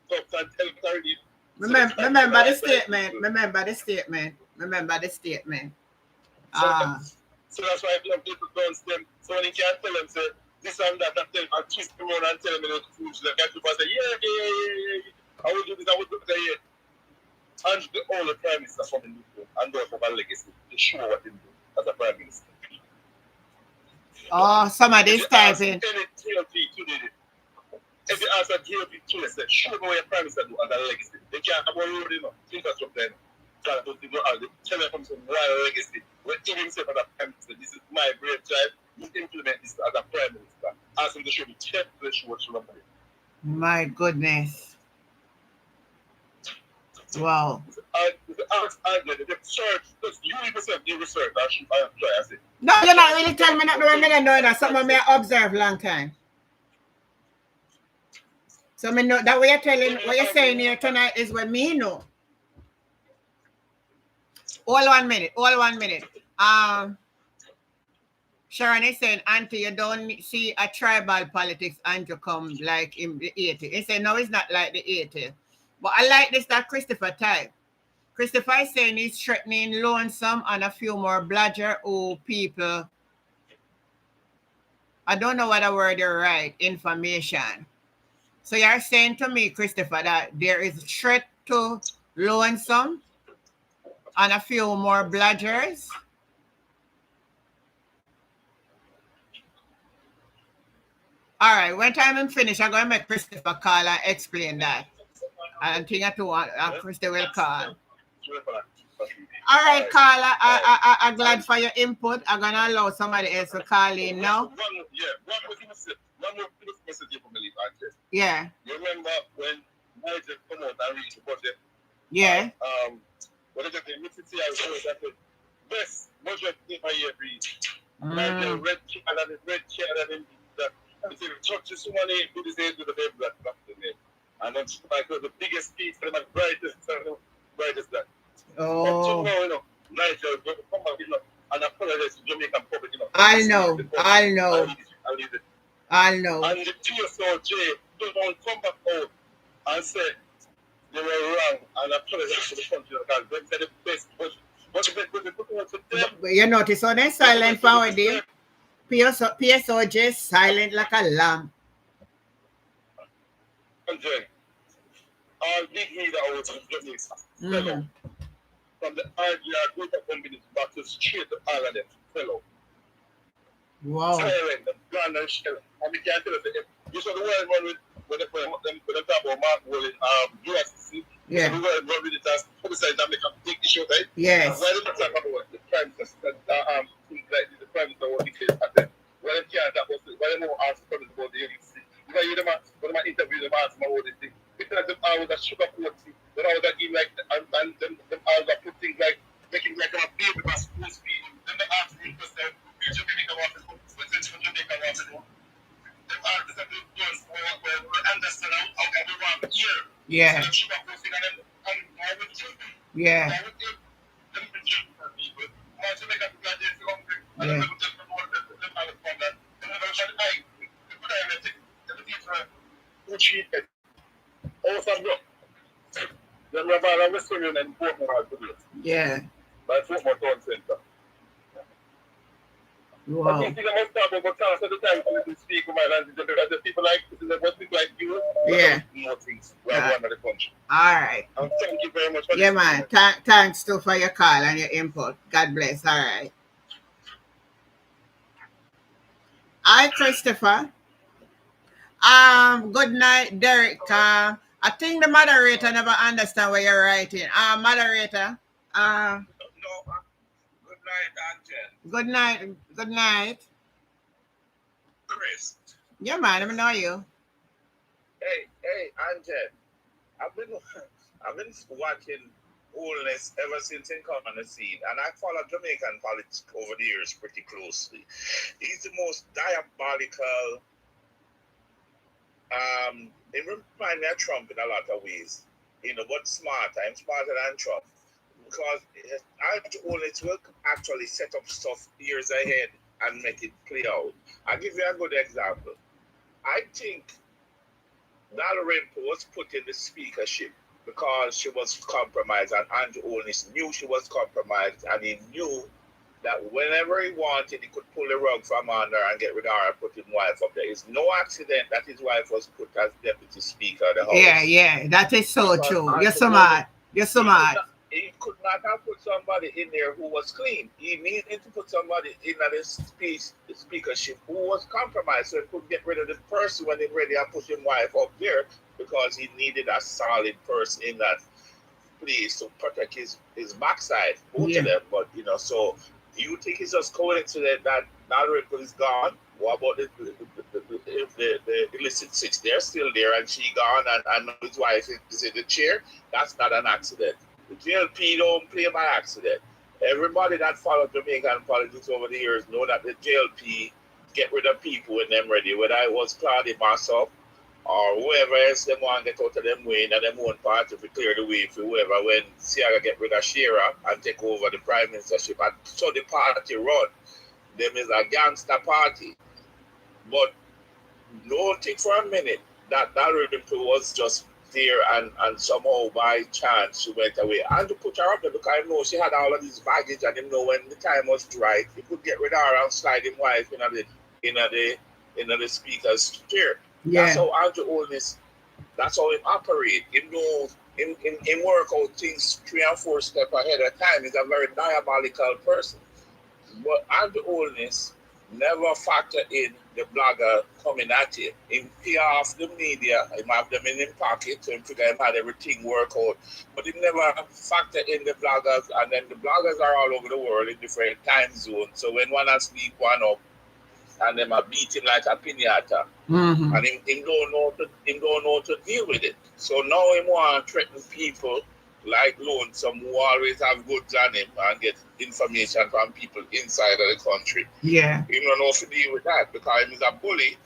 Talk and tell you already. Remember the statement. Remember the statement. So that's why people don't them. So when you can't tell them, say this and that, and tell them, and twist them around and tell them the truth. Like people say, yeah. I will do this, I will do that, yeah. And all the prime minister from the new and those of our legacy to show what they do as a prime minister. Oh, somebody's typing. If you ask a GOP today, say, show me what your prime minister do as a legacy. They can't have a road, you know, infrastructure. Tell them from some royal legacy. When he himself as a prime minister, this is my brave child, you implement this as a prime minister. Ask him to show me, check the show what you My goodness. Wow. No, you're not really telling me nothing when I know that something I observe long time. So I know that what you're saying here tonight is what me know. All 1 minute. Sharon is saying, Auntie, you don't see a tribal politics Andrew come like in the 80s. He said, no, it's not like the 80s. But I like this that Christopher type. Christopher is saying he's threatening lonesome and a few more bludger people. I don't know what the word you write, information. So you're saying to me, Christopher, that there is a threat to lonesome and a few more bludgers? All right, when time I'm finished, I'm going to make Christopher call and explain that. I think I do want Christopher will call. All right, Carla, I'm glad for your input. I'm going to allow somebody else to call in now. One more message for me, yeah. You remember when Nigel come out and read the budget? Yeah. What is it? The Mississippi that the best budget in my year read. Nigel red chair and that. And the churches so money do the same to the baby black. And then like the biggest speech for the brightest that. Oh. But so now, you know, Nigel come back, you know, and apologize to Jamaican public, you know. I know. And the TSOJ don't come back out and say they were wrong and apologize to the country because they said the best. But they put out to them. But you notice how they're silent for there. PSOJ silent like a lamb. And then, all big leader out of Jamaica, from the RGR group of companies back to straight to all of them, fellow. Wow. Silent, the grand and shell. And we can't tell us that you saw the world run with when they talk about Mark Wall in USC. Yeah. The world run with it as homicide and make a big issue, right? Yes. Why don't you talk about the prime minister, things like the prime minister what he said at them? Why don't you talk about why don't you ask about the USC? Because you them when I interview them ask them about this thing. Because them always a sugar coat thing. They always give like and them all Yeah. Yeah. Yeah. Wow. Yeah. All right. Thank you very much. Yeah, man. Thanks too for your call and your input. God bless. All right. Hi, Christopher. Good night, Derek. I think the moderator never understand what you're writing. Moderator. No. Good night, Angel. Good night. Good night. Chris. Yeah, man. Let me know you. Hey, Angel. I've been watching Wholeness ever since in on the scene, and I follow Jamaican politics over the years pretty closely. He's the most diabolical. It reminds me of Trump in a lot of ways. But smart. I'm smarter than Trump because I only will actually set up stuff years ahead and make it play out. I'll give you a good example. I think Dalrymple was put in the speakership because she was compromised, and Andrew Holness knew she was compromised, and he knew that whenever he wanted, he could pull the rug from under and get rid of her and put his wife up there. It's no accident that his wife was put as deputy speaker of the House. Yeah, that is so true. You're so mad. You're so mad. He could not have put somebody in there who was clean. He needed to put somebody in the speakership who was compromised, so he could get rid of the person when he ready and put his wife up there because he needed a solid person in that place to protect his backside, both of them. But so you think it's just coincidence that Dalrymple is gone? What about the illicit six? They're still there, and she gone, and his wife is in the chair. That's not an accident. The JLP don't play by accident. Everybody that followed Jamaican politics over the years know that the JLP get rid of people when they're ready. Whether it was Claudia Massop or whoever else they want to get out of them way, and them own party to clear the way for whoever, when Sierra get rid of Shearer and take over the prime ministership. And so the party run. Them is a gangster party. But don't think for a minute that Dalrymple was just there and somehow by chance she went away. And to put her up there because I know she had all of this baggage, and him know when the time was right, he could get rid of her and slide him wife in the speaker's chair. Yeah. That's how Andrew Holness, that's how he operate. He knows in work out things 3 and 4 steps ahead of time. He's a very diabolical person. But Andrew Holness never factor in the blogger coming at him. He pay off the media, he have them in his pocket, so he figure he had everything work out. But he never factor in the bloggers, and then the bloggers are all over the world in different time zones. So when one has sleep one up, and them are beat him like a pinata. Mm-hmm. And him don't know to deal with it. So now he want to threaten people like Lonesome who always have goods on him and get information from people inside of the country. Yeah. He don't know to deal with that because he's a bully.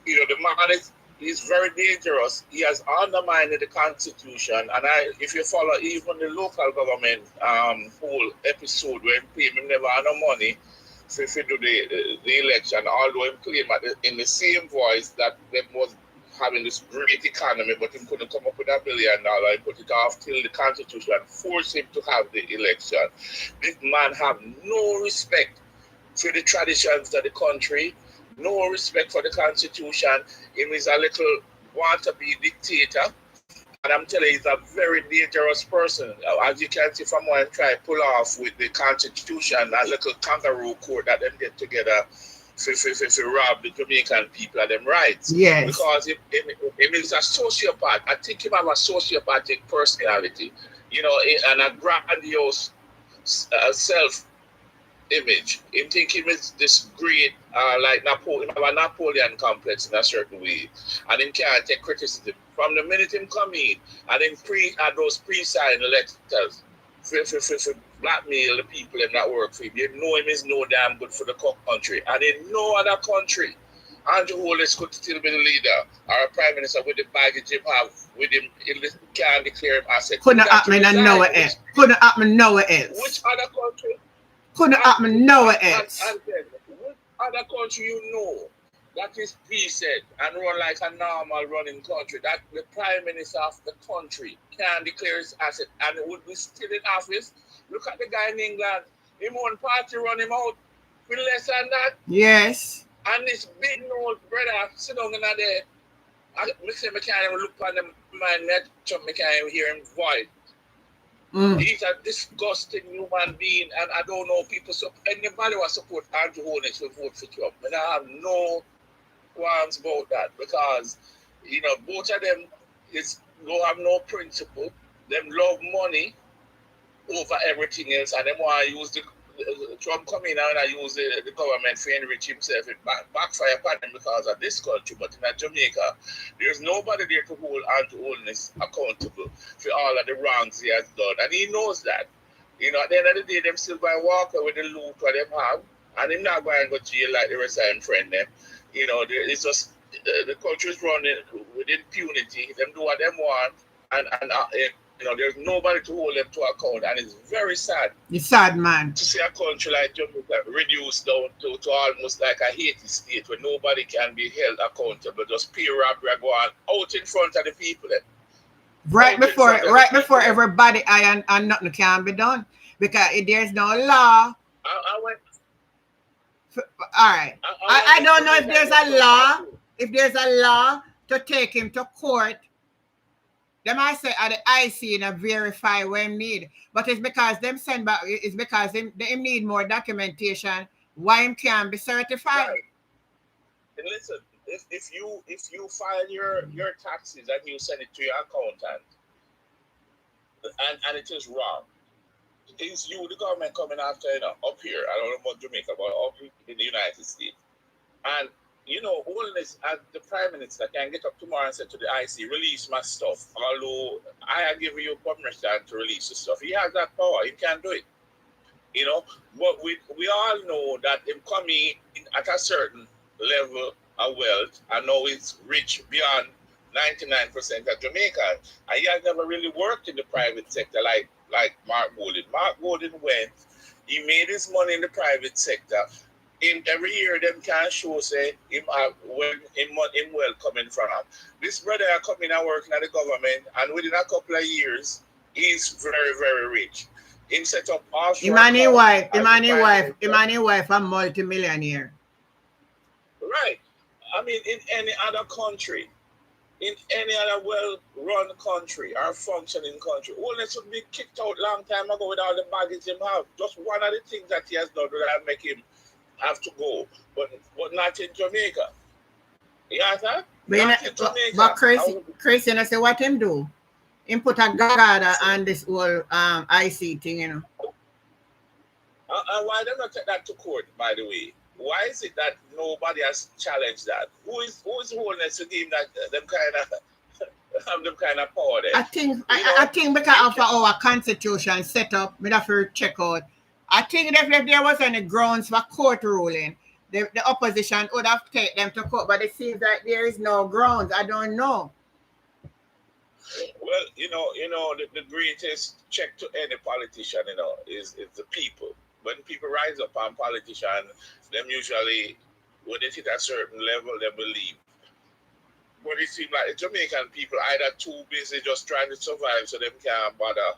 The man is very dangerous. He has undermined the Constitution, and if you follow even the local government whole episode where he pay him never had no money to do the election, although he claimed in the same voice that them was having this great economy, but he couldn't come up with $1 billion. He put it off till the Constitution forced him to have the election. This man have no respect for the traditions of the country, no respect for the Constitution. He is a little want-to-be dictator. And I'm telling you, he's a very dangerous person. As you can see from what I try to pull off with the Constitution, that little kangaroo court that them get together to rob the Jamaican people of them rights. Yes. Because he is a sociopath. I think he have a sociopathic personality, and a grandiose self-image. He think he is this great, like Napoleon, have a Napoleon complex in a certain way. And he can't take criticism. From the minute him come in, and then those pre-signed electors for blackmail the people that work for him. You know him is no damn good for the country. And in no other country Andrew Holness could still be the leader or a prime minister with the baggage him have with him, can't declare him asset. Couldn't happen nowhere else. Couldn't happen nowhere else. Which other country? Couldn't happen nowhere else. And then, which other country you know that is peace and run like a normal running country, that the prime minister of the country can declare his asset and it would be still in office? Look at the guy in England. Him one party run him out with less than that. Yes. And this big nose brother sit down in there. I can't even look on them man, I can't even hear him voice. He's a disgusting human being, and I don't know people. Anybody who support Andrew Holness will vote for Trump. And I have no qualms about that because, you know, both of them don't have no principle. Them love money over everything else, and them want to use the Trump come in and I use the government for enrich himself. It backfire upon him because of this country. But in Jamaica, there's nobody there to hold Andrew Holness accountable for all of the wrongs he has done. And he knows that. You know, at the end of the day, them still going to walk away with the loot what they have. And him not going to go to jail like the rest of them friend them. You know, it's just the country is running with impunity. Them do what they want. And you know, there's nobody to hold them to account, and it's very sad. It's sad, man. To see a country like Jamaica reduced down to almost like a Haiti state where nobody can be held accountable, just peer robbery go on out in front of the people. Right before everybody and nothing can be done. Because if there's no law. All right. I don't know if there's a law. If there's a law to take him to court. Them I say at the IC and verify when need, but it's because them send back. It's because they need more documentation. Why him can't be certified? Right. And listen, if you file your taxes and you send it to your accountant, and it is wrong, it's you the government coming after up here. I don't know about Jamaica, but up in the United States, and you know, Holness as the prime minister can get up tomorrow and say to the IC, release my stuff. Although I give you permission to release the stuff. He has that power. He can do it. You know, but we all know that him coming at a certain level of wealth and now he's rich beyond 99% of Jamaica. And he has never really worked in the private sector like Mark Golden. Mark Golden went, he made his money in the private sector. In every year, them can show say him when him well coming from. This brother coming and working at the government, and within a couple of years, he's very, very rich. Him set up offshore. Imani wife, a multi-millionaire. Right. I mean, in any other country, in any other well-run country or functioning country, Holness would be kicked out long time ago with all the baggage him have. Just one of the things that he has done that make him have to go, but not in Jamaica. Yeah, sir? But Chris, you know, say what him do? Him put a gagada on this whole IC thing, you know. And why they not take that to court, by the way? Why is it that nobody has challenged that? Who is Holness to give that them kind of power there? I think because of our constitution set up, we have to check out. I think if there was any grounds for court ruling, the opposition would have taken them to court, but it seems like there is no grounds. I don't know. Well, you know, the greatest check to any politician, you know, is the people. When people rise up on politicians, them usually, when they hit a certain level, they believe. But it seems like the Jamaican people either too busy just trying to survive so them can't bother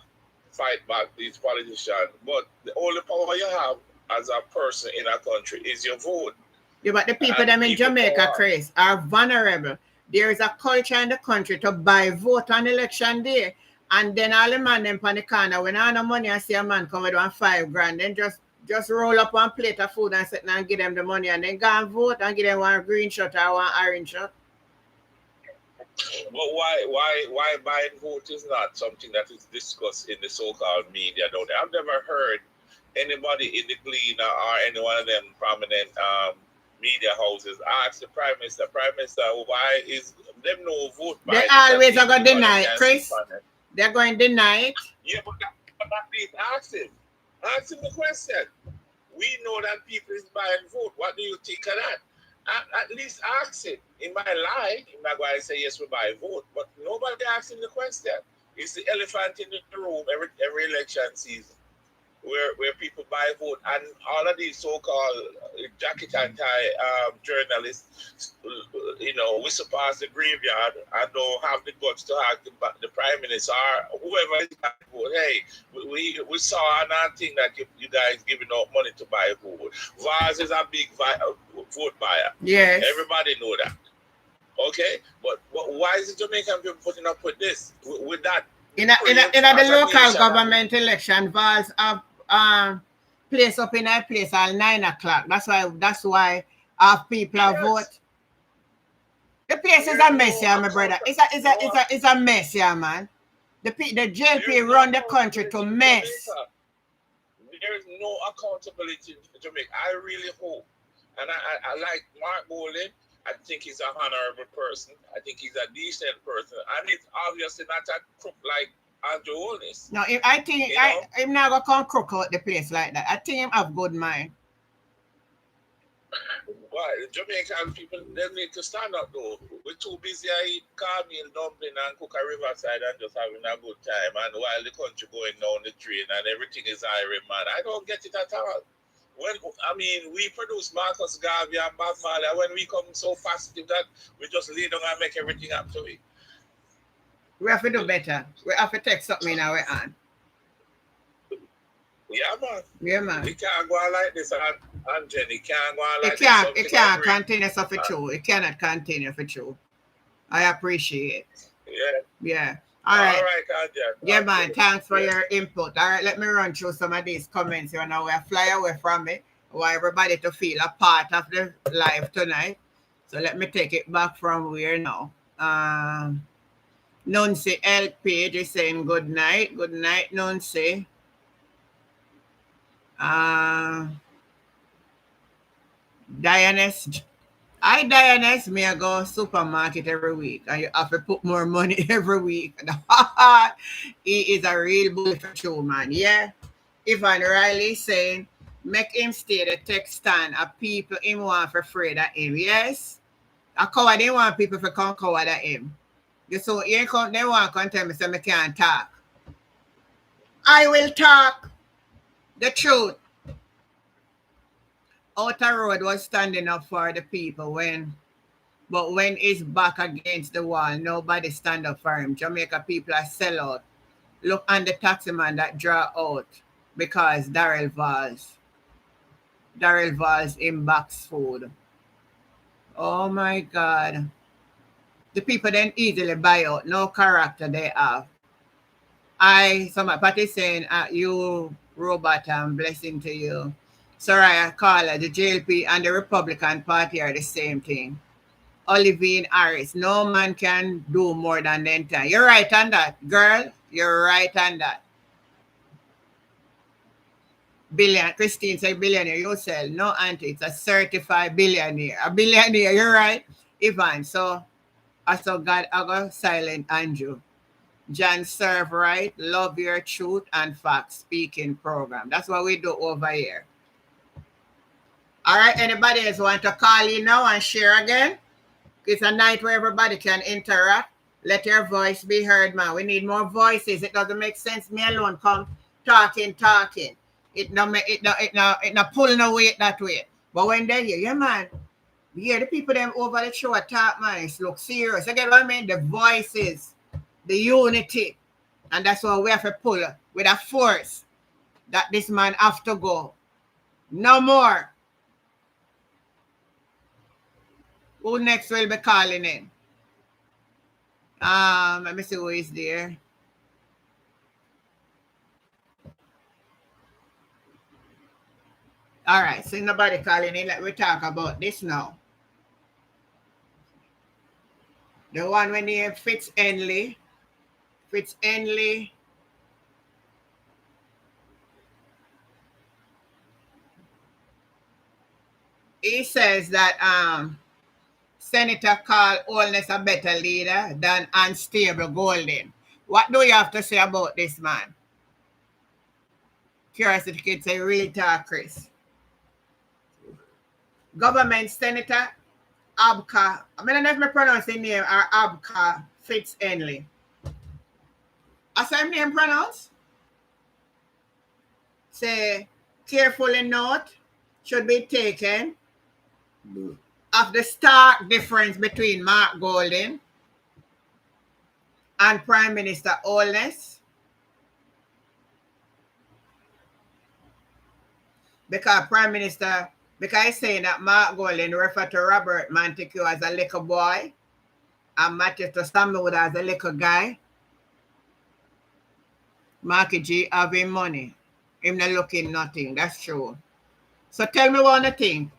fight back these politicians. But the only power you have as a person in a country is your vote. Yeah, but the people them in Jamaica, Chris, are vulnerable. There is a culture in the country to buy vote on election day. And then all the man them on the corner, when I have no money, I see a man come with $5,000, then just roll up one plate of food and sit down and give them the money and then go and vote and give them one green shirt or one orange shirt. But why buying vote is not something that is discussed in the so-called media, though? I've never heard anybody in the Glean or any one of them prominent media houses ask the Prime Minister, why is them no vote? They always are going to deny it, Chris. They're going to deny it. Yeah, but please ask him. Ask him the question. We know that people is buying vote. What do you think of that? At least ask it. In my life, I'm not going to say yes, we buy vote, but nobody asking the question. It's the elephant in the room every election season, where people buy vote, and all of these so-called jacket and tie journalists, whistle past the graveyard and don't have the guts to ask the prime minister or whoever is buying vote. Hey, we saw another thing that you guys giving out money to buy vote. Vaz is a big vote buyer. Yes. Everybody know that. Okay, but why is the Jamaican people putting up with this? With that? In the local government election, Vals have place up in a place at 9 o'clock. That's why people vote. The place is a mess, yeah, my brother. It's a mess, yeah, man. The JLP run the country to mess. There is no accountability in Jamaica. I really hope, and I like Mark Bolin. I think he's a honorable person. I think he's a decent person, and it's obviously not a crook like Andrew Holness. No, I think I'm not gonna come crook out the place like that. I think him have good mind. Why the Jamaican people they need to stand up though. We're too busy I eat cornmeal dumpling and cook a riverside and just having a good time, and while the country going down the train and everything is iron man. I don't get it at all. We produce Marcus Garvey and Bob Marley, when we come so positive that we just lay down and make everything up to it. We have to do better. We have to take something in our hand. Yeah, man. Yeah, man. We can't go on like this, and Jenny can't go on like this. It can't continue so for true. It cannot continue for true. I appreciate it. Yeah. All right. All right, Andrea. Yeah, man. Thanks for your input. All right, let me run through some of these comments. You know, we're fly away from it. I want everybody to feel a part of the live tonight. So let me take it back from where now. Nuncy L. Page is saying good night. Good night, Nuncy. Dianes. I Dianes, me I go supermarket every week and you have to put more money every week. He is a real bully for true, man. Yeah. Ivan Riley saying, make him stay the text stand of people him want for afraid of him. Yes. A coward, they want people to come coward at him. So they want to tell me so I can't talk. I will talk the truth. Outer Road was standing up for the people but when he's back against the wall, nobody stand up for him. Jamaica people are sell out. Look on the taxi man that draw out because Darrell Valls in box food. Oh my God. The people then easily buy out. No character they have. Somebody saying, you robot and blessing to you. Soraya Carla, the JLP and the Republican Party are the same thing. Olivine Harris, no man can do more than the entire. You're right on that, girl. You're right on that. Christine said billionaire. You sell. No, auntie, it's a certified billionaire. A billionaire, you're right. Ivan, so I saw God, I got silent Andrew. John serve right, love your truth and fact speaking program. That's what we do over here. All right, anybody else want to call in now and share again? It's a night where everybody can interact. Let your voice be heard, man. We need more voices. It doesn't make sense me alone come talking. It no pull no weight that way. But when they hear, yeah, man, we hear the people them over the show talk, man. It looks serious. You get what I mean? The voices, the unity. And that's why we have to pull with a force that this man have to go. No more. Who next will be calling in? Let me see who is there. All right, so nobody calling in. Let me talk about this now. The one when he Fitz Henley. He says that Senator Carl Holness a better leader than unstable Golden. What do you have to say about this man? Curiosity Kids say, really talk, Chris. Government senator Abka. I don't know if I pronounce the name or Abka Fitz-Henley. As I name pronounce? Say, carefully note should be taken of the stark difference between Mark Golding and Prime Minister Holness. Because he's saying that Mark Golding referred to Robert Montague as a little boy and Matthew to Samuel as a little guy. Marky G having money. Him not looking nothing. That's true. So tell me one thing.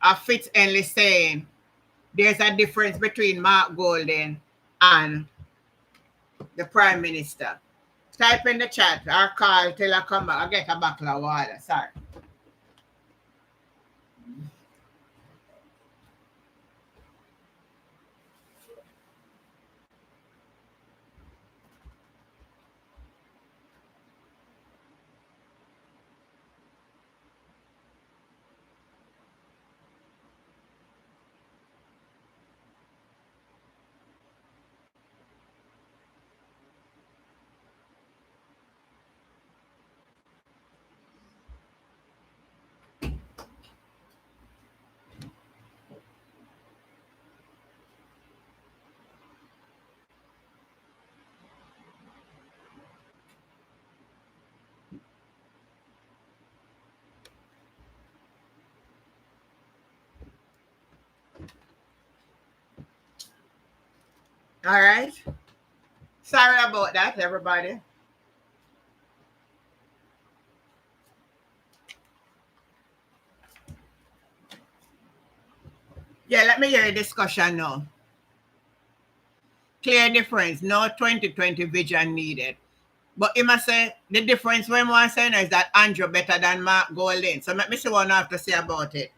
I Fitz-Henley saying there's a difference between Mark Golding and the Prime Minister. Type in the chat or call till I come back. I get a bottle of water. Sorry. All right. Sorry about that, everybody. Yeah, let me hear a discussion now. Clear difference. No 2020 vision needed. But he must say the difference when one saying is that Andrew better than Mark Golding. So let me see what I have to say about it.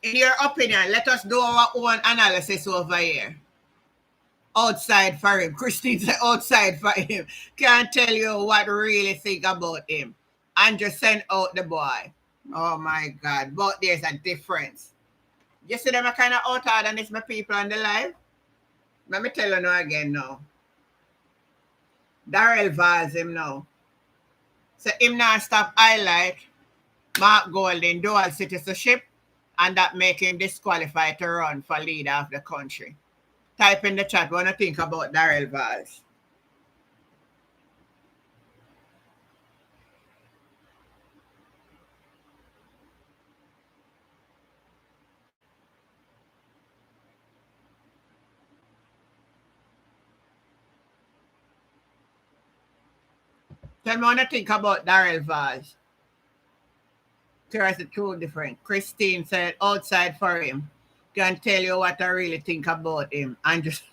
In your opinion, let us do our own analysis over here. Outside for him. Christine said outside for him. Can't tell you what really think about him. Andrew send out the boy. Oh my God. But there's a difference. You see them are kind of out than this my people on the live? Let me tell you now again now. Darrell Vaz him now. So him now stop highlight Mark Golding dual citizenship and that make him disqualified to run for leader of the country. Type in the chat what you think about Darrell Vaz. Tell me what you think about Darrell Vaz. There's two different. Christine said outside for him. Can tell you what I really think about him. And just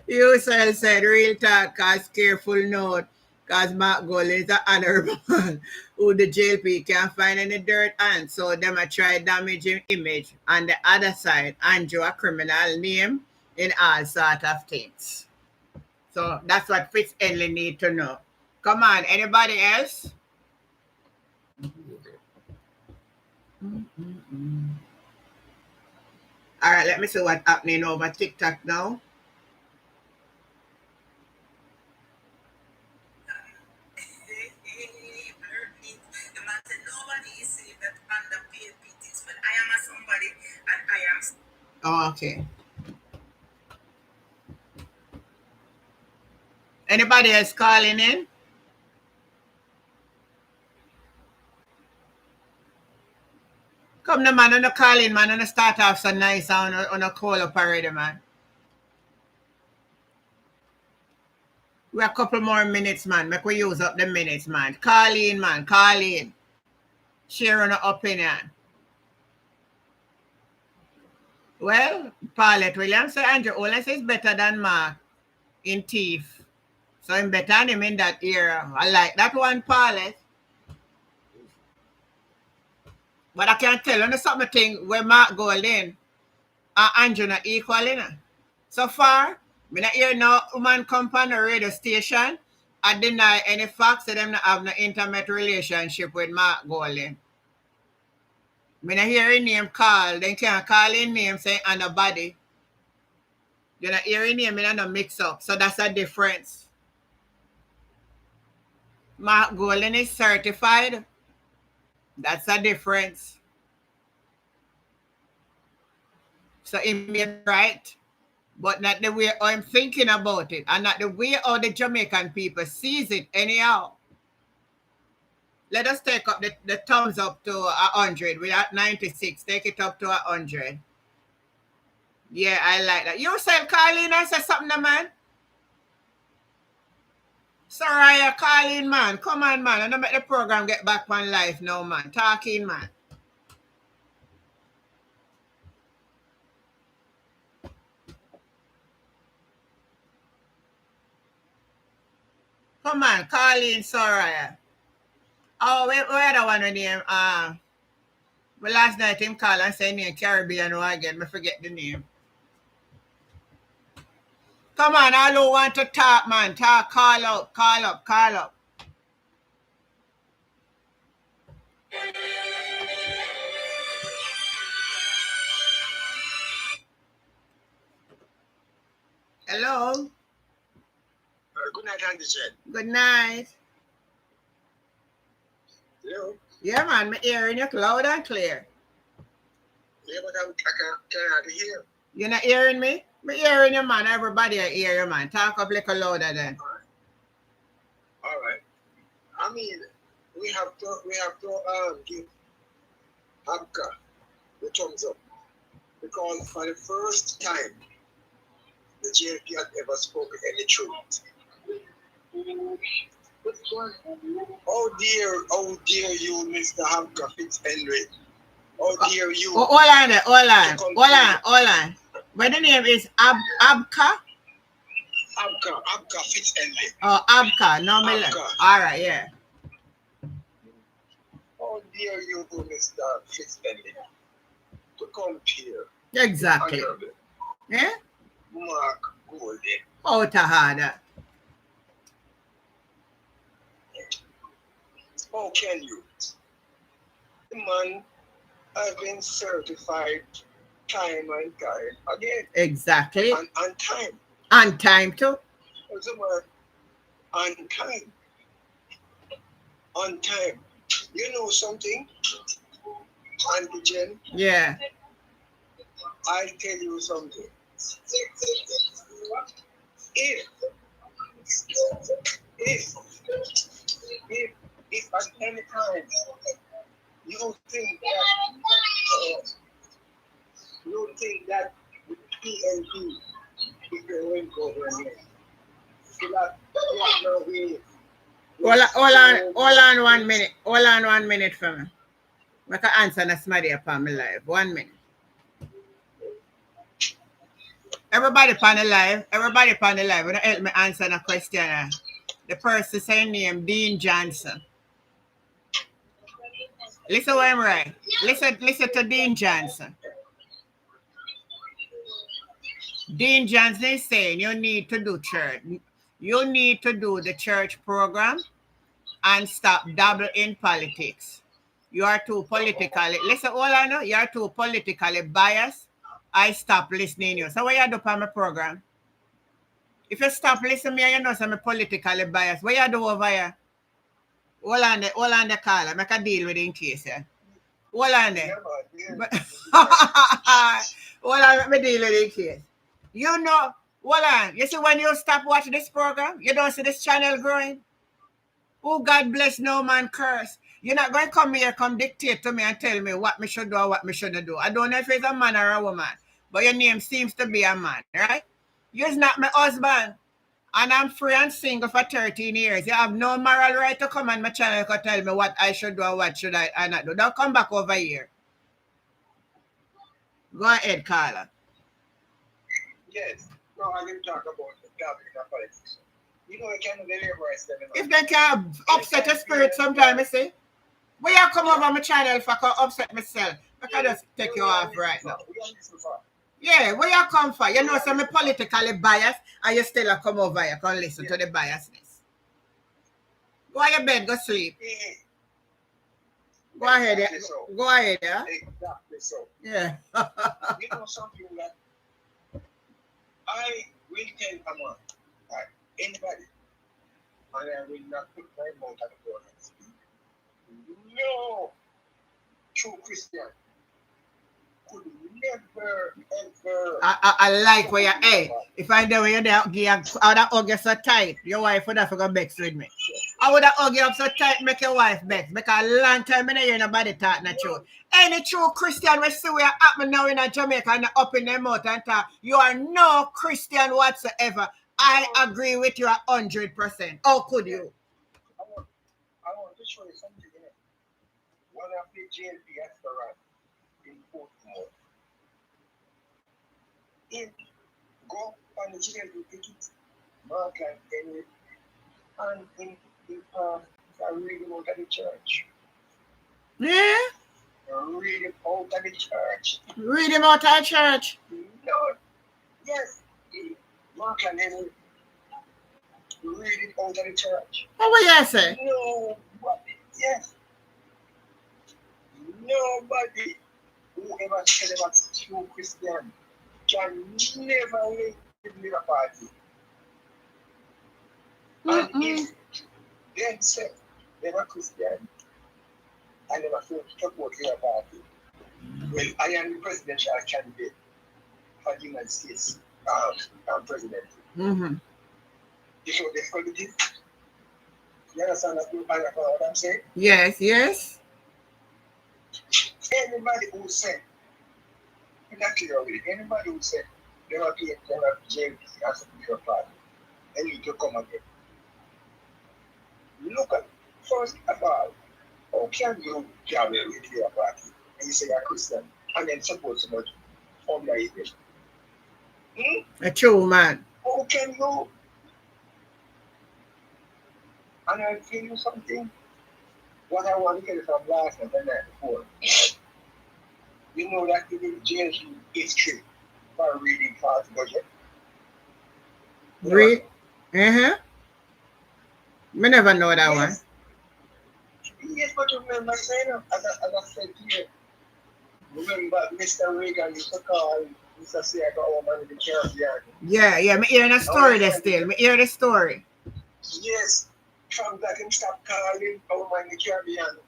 you said real talk, cause careful note, cause Mark Golding is an honorable man who the JP can't find any dirt on. So them a try damage him image. On the other side, Andrew a criminal name in all sort of things. So that's what Fitz-Henley need to know. Come on, anybody else? All right, let me see what's happening over TikTok now. Oh, okay. Anybody else calling in? Come the man on the calling, man, on the start off so nice on a call up already, man. We a couple more minutes, man. Make we use up the minutes, man. Call in, man. Call in. Share an opinion. Well, Paulette Williams said Andrew Holness is better than Mark in thief. So I'm better than him in that era. I like that one, Paulette. But I can't tell you something where Mark Golding and Andrew not equal, you know. So far, I not hear no woman come on the radio station I deny any facts that them not have no intimate relationship with Mark Golding. When I hear his name called, then can't call his name saying on a body. You not hear his name in a mix up. So that's a difference. Mark Golding is certified. That's a difference. So it may be right, but not the way I'm thinking about it, and not the way how the Jamaican people sees it anyhow. Let us take up the thumbs up to 100. We're at 96. Take it up to 100. Yeah, I like that. You said, Carlene, I said something, man. Soraya, Carlene, man. Come on, man. I don't make the program get back on life now, man. Talking, man. Come on, Carlene, Soraya. Oh, where the one name? Well, last night him call and say name Caribbean again. I forget the name. Come on, all who want to talk, man. Talk, call up, call up, call up. Hello? Good night, Andy Jen. Good night. Hello? Yeah, man, I'm hearing you loud and clear. Yeah, but I can't hear. You're not hearing me? I'm hearing you, man. Everybody I hear you, man. Talk up like a louder then. All right. I mean, we have to give Abka the thumbs up, because for the first time the JP had ever spoken any truth. Oh dear you, Mr. Abka Fitzhenry. Oh dear you. Oh, hold on. But the name is Abka? Abka Fitzhenry. Oh, Abka. No, Abka. All right, yeah. Oh dear you, Mr. Fitzhenry, to come here. Exactly. Yeah? Mark Golding. Oh, Tahada. How can you? The man has been certified time and time again. Exactly. And on time. On time too. The man on time. On time. You know something, Auntie Jen? Yeah. I'll tell you something. If at any time you think that the PNP is the win government, so that no way. Hold on 1 minute. Hold on 1 minute for me. I can answer the somebody upon my live. 1 minute. Everybody upon the live. Will help me answer the question. The person saying name Dean Johnson. Listen what I'm right. Listen to Dean Johnson. Dean Johnson is saying you need to do church. You need to do the church program and stop dabble in politics. You are too politically, listen, all I know, you are too politically biased. I stop listening to you. So what you do for my program? If you stop listening to me, you know I'm politically biased. What you do over here? Hold on the caller. Make a deal with it in case. Yeah. Hold on there. Hold on, let me deal with it in case. You know, hold on. You see when you stop watching this program, you don't see this channel growing? Oh, God bless, no man curse. You're not going to come here, come dictate to me and tell me what me should do or what me shouldn't do. I don't know if it's a man or a woman, but your name seems to be a man, right? You're not my husband, and I'm free and single for 13 years. You have no moral right to come on my channel and tell me what I should do or what should I not do. Don't come back over here. Go ahead, Carla. Yes. No, I didn't talk about the topic of politics. You know, I can't deliver. If they can upset your spirit sometime, I say, will you come over my channel if I can upset myself? I can just take you off right now. Yeah, where you come from? You know, some politically biased, and you still come over here, can listen to the biasness. Go on your bed, go sleep. Go ahead, yeah. So. Go ahead, yeah. Exactly so. Yeah. You know something that I will tell someone, anybody, and I will not put my mouth at the door and speak. No true Christian could never, ever. I like where you're hey. If I know where you're there, I would have hug you so tight. Your wife would have forgot vex with me. I would have hug you up so tight, make your wife vex. Because a long time I hear nobody talk the truth. Any true Christian we see where happen now in Jamaica and up in their mouth and talk, you are no Christian whatsoever. I agree with you 100%. How could you? I want to show you something. One of the JLP aspirants in Portmore. Go on the JLP ticket, mark and any, and in I read out of the church. Yeah? Read him out of the church. Read him out of the church? No. Yes. Mark and any, read it out of the church. What will you say? No. Yes. Nobody who ever said about true Christian can never live in a party. And if they say they're a Christian and never support their party, well, I am the presidential candidate for the United States president. Mm-hmm. You know the politics? You understand what I'm saying? Yes, yes. Anybody who said, anybody who said they will be JLP as a political party, they need to come again. Look at, first of all, how can you carry with your party and you say you're a Christian and then support somebody under it? A true man. How can you? And I'll tell you something. What I want to get from last night and the night before. You know that in the JLP history for reading false budget. Read? Uh-huh. Me never know that one. Yes, but you remember saying, as I said to you, remember Mr. Reagan used to call Mr. Siaka our man in the Caribbean. Yeah, me hearing a story there still. Me hear the story. Yes, from that him stop calling our man in the Caribbean.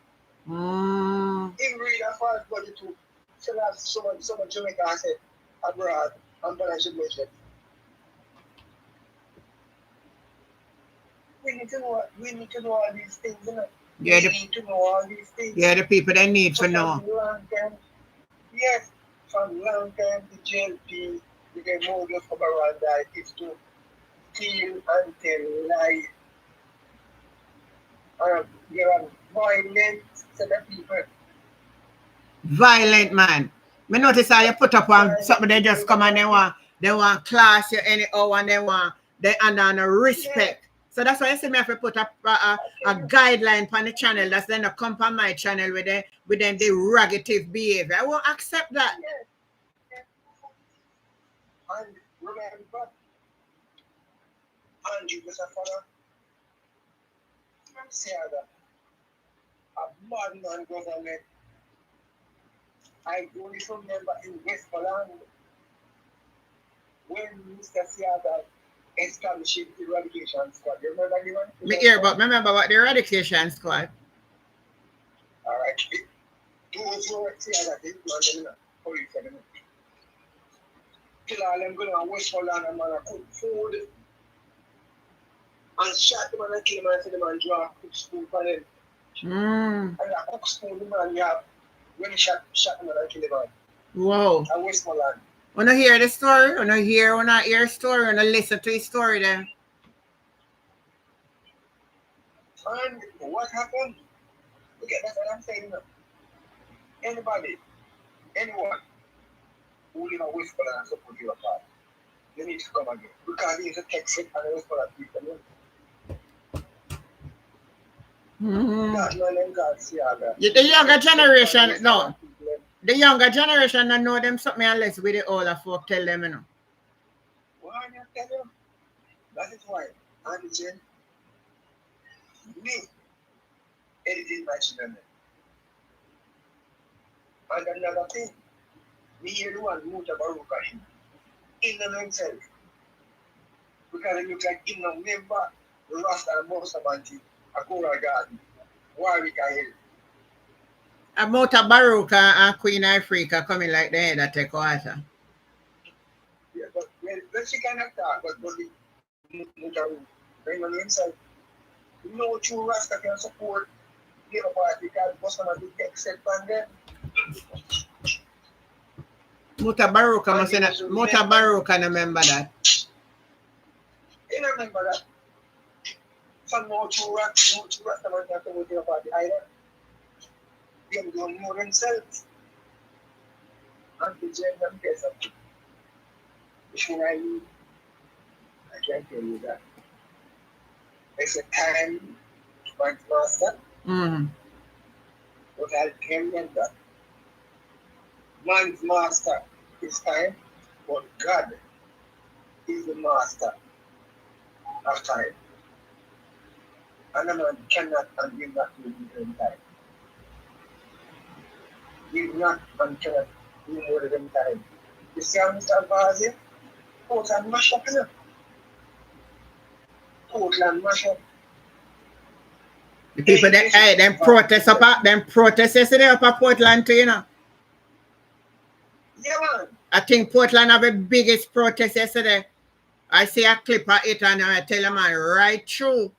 Him read a false budget too. So that someone Jamaica said abroad and balance the budget. We need to know all these things, you know. Yeah, we need to know all these things. Yeah, the people they need to know. Yes, from long time the JLP, the modus operandi is to steal and tell lies. There are violent set of people. Violent man. Me notice how you put up on something they just come and they want class you anyhow and they under no respect. Yeah. So that's why I say me have to put up a guideline on the channel that's then come on my channel with the derogative behavior. I won't accept that. Yeah. And remember, Andrew was a father. I'm saying that a modern government. I only remember in Westmoreland when Mr. Siaka established the eradication squad. You remember anyone? Remember what the eradication squad? All right. Those who were Siaka did not police them. Till all them go to Westmoreland and man cook food and shot them and kill them and say them and draw a cook spoon for them. And a cook spoon the man you have when he shot them and kill them. Wow. And Westmoreland. When I hear the story, when I hear the story, when I listen to his story then. And what happened? Look at that's what I'm saying now. Anybody, anyone who live in Westmoreland and support your party, they need to come again. Because he's a Texan and a Westmoreland people. The younger generation, no. The younger generation don't know them something unless with the older folk tell them, you know. Why not tell them? That is why. Me, editing my children. And another thing, me hear the one Muta Baruka in the himself. Because it looks like him now member the Rasta and Mosamanti, Akura Garden, Warwick Hill. A Mota Baruka and Queen Africa coming like the head that take water. Yeah, but when she cannot talk, but the Mutaru, bring on himself. No true Rasta can support the other party because Mosamanti except from them. Mota Baruka must say Mota Baruka remember that. You don't remember that? Some no true Rasta man can support the other party either. They don't know themselves. And the gender gets something. I can tell you that. There's a time man's master, but I'll tell you that. Man's master is time, but God is the master of time. And a man cannot and will not live in time. Will not and cannot do more than time. You see how Mr. Vazi? Portland mash up, isn't it? Portland mash up. The people that them protest them protest yesterday up at Portland too, you know. Yeah, man. I think Portland have the biggest protest yesterday. I see a clip of it and I tell them man right through.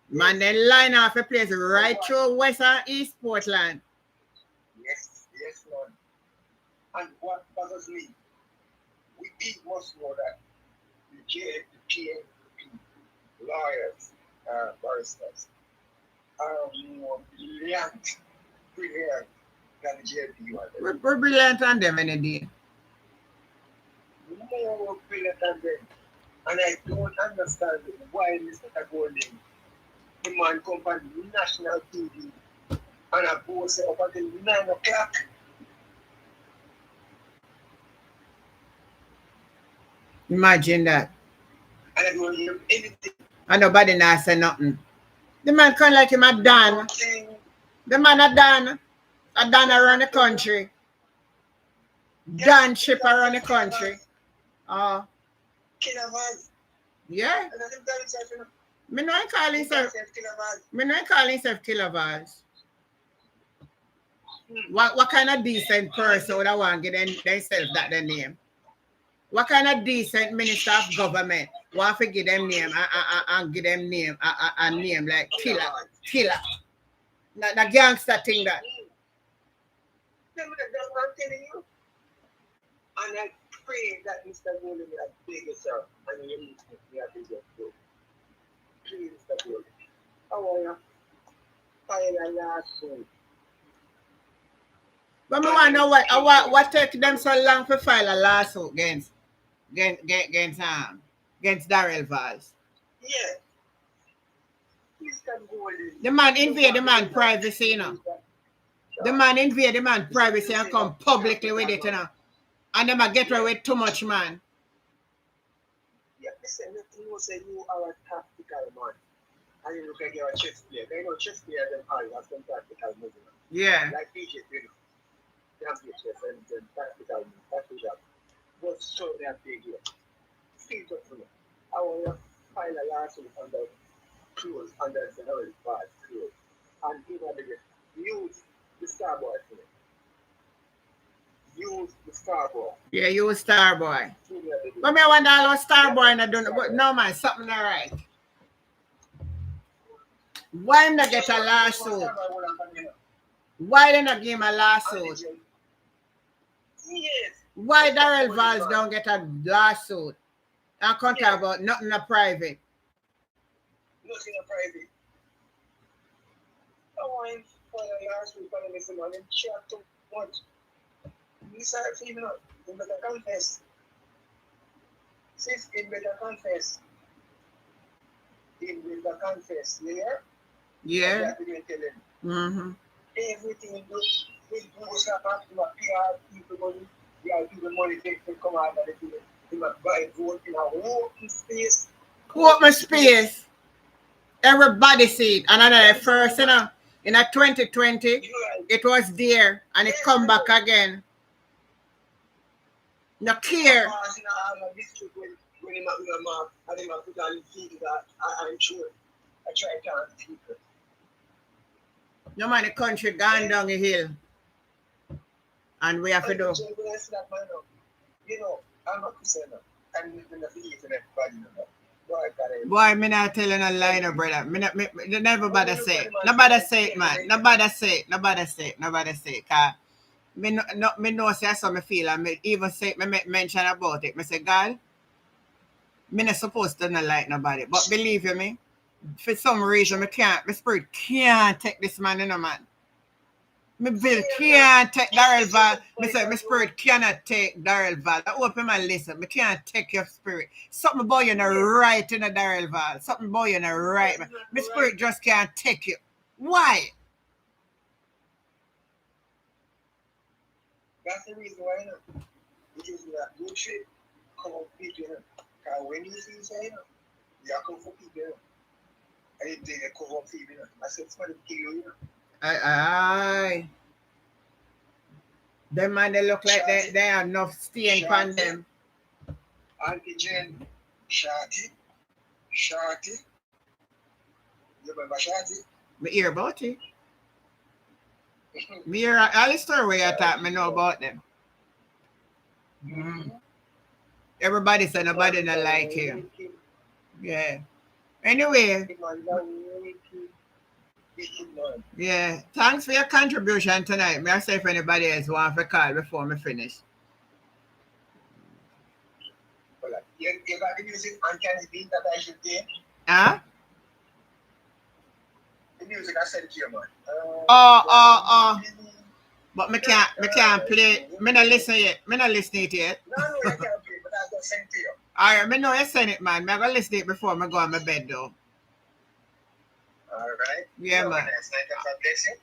Man, they line off a place right through West and East Portland. Yes, man. And what bothers me, we must know that the KMP lawyers, barristers, are more brilliant than the JP ones. We're brilliant on them any day. More brilliant than them. And I don't understand why Mr. Tagolin, the man come on national TV and I go say up until 9 o'clock. Imagine that. And I don't hear anything. And nobody not say nothing. The man come like him a Dan. The man a Dan. A Dan around the country. Dan ship around the country. Yeah. Me no call himself Killavaz. What kind of decent person would I want to get themselves that their name? What kind of decent minister of government want to give them name and give them name a name like Killer? The gangster thing that. I'm telling you. And I pray that Mr. Golden will beg yourself and you have to get through. Please, Mr. Golden. I want you to file a lawsuit. But I want to know what take them so long to file a lawsuit against Darrell Valls. Yeah. Mr. Golden. The man invade the man privacy, you know. The man invade the man privacy and come publicly with it, you know. And them get away with too much, man. Yeah, listen, you say you are a tactical man. And you look like you're a chess player. They know chess players and all have some tactical movement. Yeah. Like PJ, you know. They have the chess and tactical. But so they have big here. Still talk to me. I want to file a lawsuit under the Darrell Valls close. And you know, use the Starboy for me. Use the Starboy. Yeah, use Starboy. But me wonder how Starboy not done, but no man, something not right. Why not get a lawsuit? Why they not give him a lawsuit? Yes. Why Darrell Valls don't get a lawsuit? I can't talk about nothing in private. Nothing in private. I want for the lawsuit for the missing man and chat too much. These are even up. You better confess. Sis, it better confess. It better confess. You hear? Yeah. Mm-hmm. Everything you do, it goes up to my PR people money. You have people money to come out of the people. You must buy vote in a open space. Open space. Everybody see it. And at first, in a 2020, it was there and it come back again. No care. No man, the country gone down the hill. And we have to do. You know, I'm not saying that. I'm not believe in everybody. Boy, me not telling a lie, no, brother. Me never bother say it. Nobody say it, man. Nobody say it. Nobody say it. Nobody say it. Cause me know say how me feel. And me even say me mention about it. Me say, God, me not supposed to not like nobody. But believe you me, for some reason, my spirit can't take this man, man. My bill can't take Daryl Val. Me say my spirit cannot take Daryl Val. I open my listen. Me can't take your spirit. Something about you not right in a Daryl Val. Something about you not right. My spirit just can't take you. Why? That's the reason why, it is that you should come up with people, because when you see say, you come for people, and they come up people, I said, it's for the kill. Aye. Them man, they look like they have enough stain on them. Auntie Jen, Shorty. You remember Shorty? Me hear about it. Me hear all the story where you thought me know about them. Mm. Everybody said nobody not like him. Yeah. Anyway. Yeah. Thanks for your contribution tonight. May I say if anybody else want to call before me finish. You got the music on Candy Beat that I should get? Huh? The music I sent to you, man. But me can't play. Me not listen yet. Me not listen it yet. No, I can't play, but I'll go send to you. Alright, me know you send it, man. Me go listen it before me go on my bed, though. Alright. Yeah, man.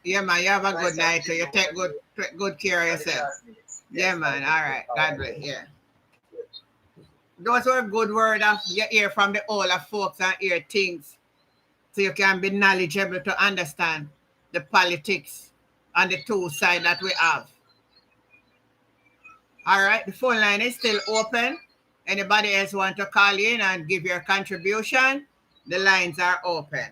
Yeah, man. You have a good night. So you take good care of yourself. Yeah, man. Alright. God bless. Yeah. Those were good words you hear from the older folks and hear things, so you can be knowledgeable to understand the politics and the two sides that we have. All right, the phone line is still open. Anybody else want to call in and give your contribution? The lines are open.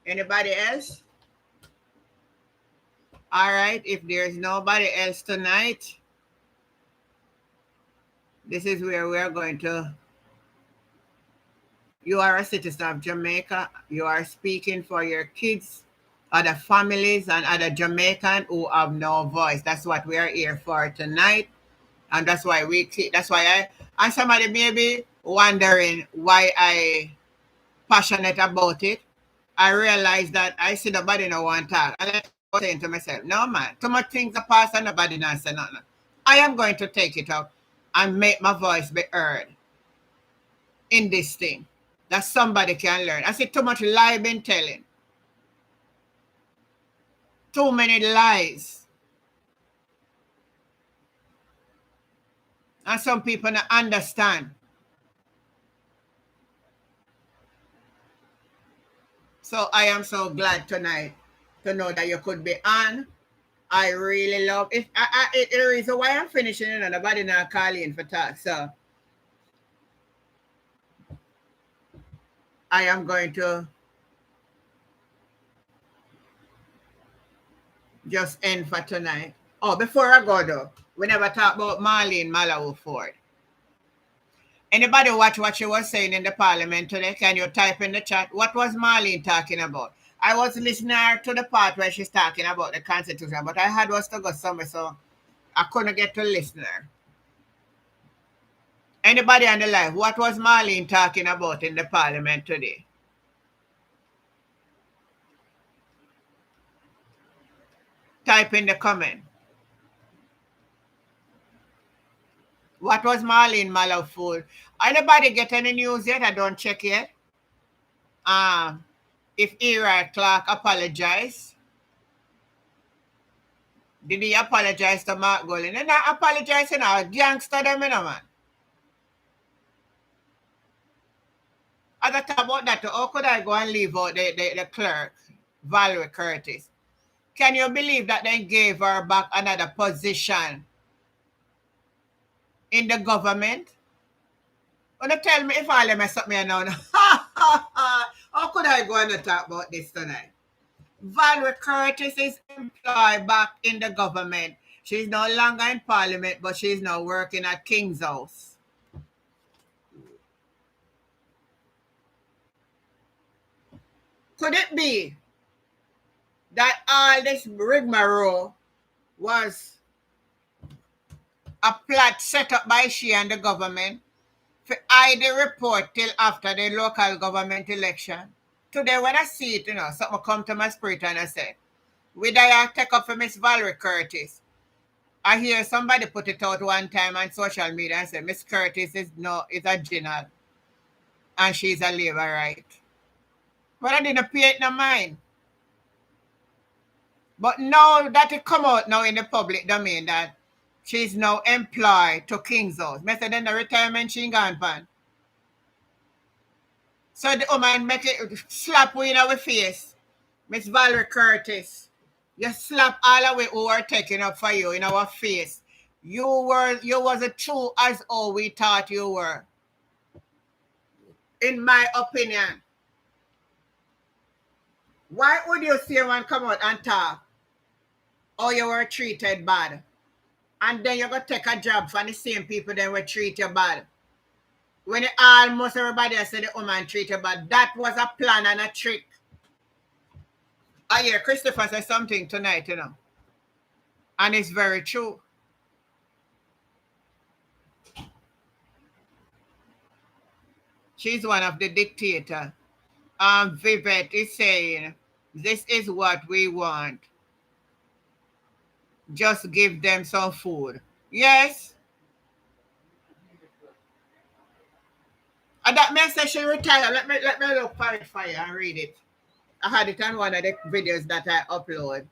Anybody else? All right, if there's nobody else tonight, this is where we're going to. You are a citizen of Jamaica. You are speaking for your kids, other families, and other Jamaicans who have no voice. That's what we are here for tonight. And that's why and somebody may be wondering why I passionate about it. I realize that I see nobody no one talk. And I was saying to myself, no man, too much things are past and nobody not say nothing. I am going to take it up and make my voice be heard in this thing that somebody can learn. I see too much lie been telling. Too many lies. And some people don't understand. So I am so glad tonight to know that you could be on. I really love it. The reason why I'm finishing it and nobody not calling for talk. So I am going to just end for tonight. Oh, before I go though, we never talk about Marlene Malawi Ford. Anybody watch what she was saying in the parliament today? Can you type in the chat? What was Marlene talking about? I was listening to the part where she's talking about the Constitution, but I had was to go somewhere, so I couldn't get to listen her. Anybody on the live, what was Marlene talking about in the parliament today? Type in the comment. What was Marlene Malawi? Anybody get any news yet? I don't check yet. If Era Clark apologized, Did he apologize to Mark Golding? They're not apologizing now. Gangster them, you know, man. As I talk about that, how could I go and leave out the clerk, Valerie Curtis? Can you believe that they gave her back another position in the government? Wanna tell me if I mess up me now? How could I go and talk about this tonight? Valerie Curtis is employed back in the government. She's no longer in parliament, but she's now working at King's House. Could it be that all this rigmarole was a plot set up by she and the government to hide the report till after the local government election? Today when I see it, something come to my spirit and I say, would I take up for Miss Valerie Curtis? I hear somebody put it out one time on social media and say Miss Curtis is a general and she's a labor right. But I didn't pay it no mind. But now that it come out now in the public domain that she's now employed to King's House. I said then the retirement she gone pan. So the woman make it slap we in our face. Miss Valerie Curtis. You slap all the way who were taking up for you in our face. You wasn't true as all we thought you were. In my opinion. Why would you see one come out and talk? Or you were treated bad? And then you're going to take a job from the same people that will treat you bad. When almost everybody has said the woman treat you bad, that was a plan and a trick. I hear Christopher said something tonight, and it's very true. She's one of the dictators. Vivette is saying, this is what we want. Just give them some food. Yes. And that message she retired. Let me look for it for you and read it. I had it on one of the videos that I upload.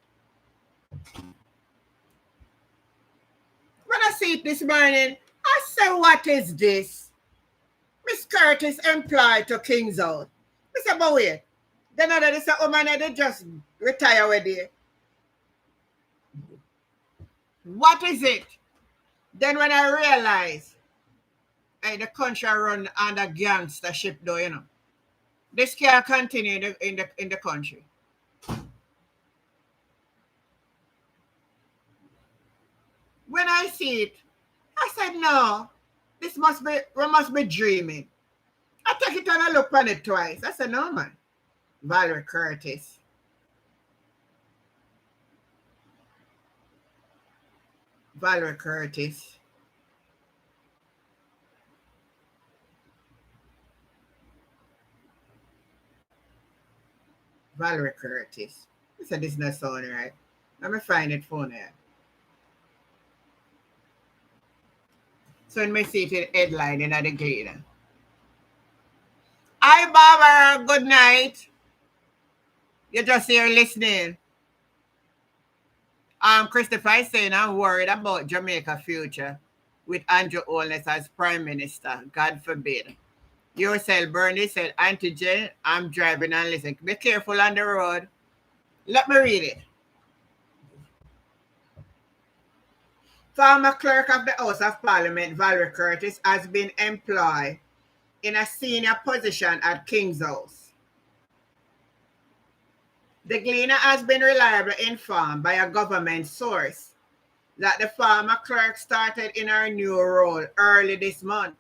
When I see it this morning, I say, what is this? Miss Curtis employed to King's House. I said, but wait. Then I say, oh man, they just retire with it. What is it? Then when I realize, hey, the country run under gangstership though, This can't continue in the country. When I see it, I said, no, we must be dreaming. I take it and I look on it twice. I said, no, man. Valerie Curtis. Valerie Curtis. Valerie Curtis. I said, this is not sounding right. Let me find it for now. So let me see it in headline in the Gleaner. Hi, Barbara. Good night. You're just here listening. Christopher is saying I'm worried about Jamaica's future with Andrew Holness as Prime Minister. God forbid. Yourself, Bernie said, Auntie Jane, I'm driving and listening. Be careful on the road. Let me read it. Former clerk of the House of Parliament, Valerie Curtis, has been employed in a senior position at King's House. The Gleaner has been reliably informed by a government source that the former clerk started in her new role early this month.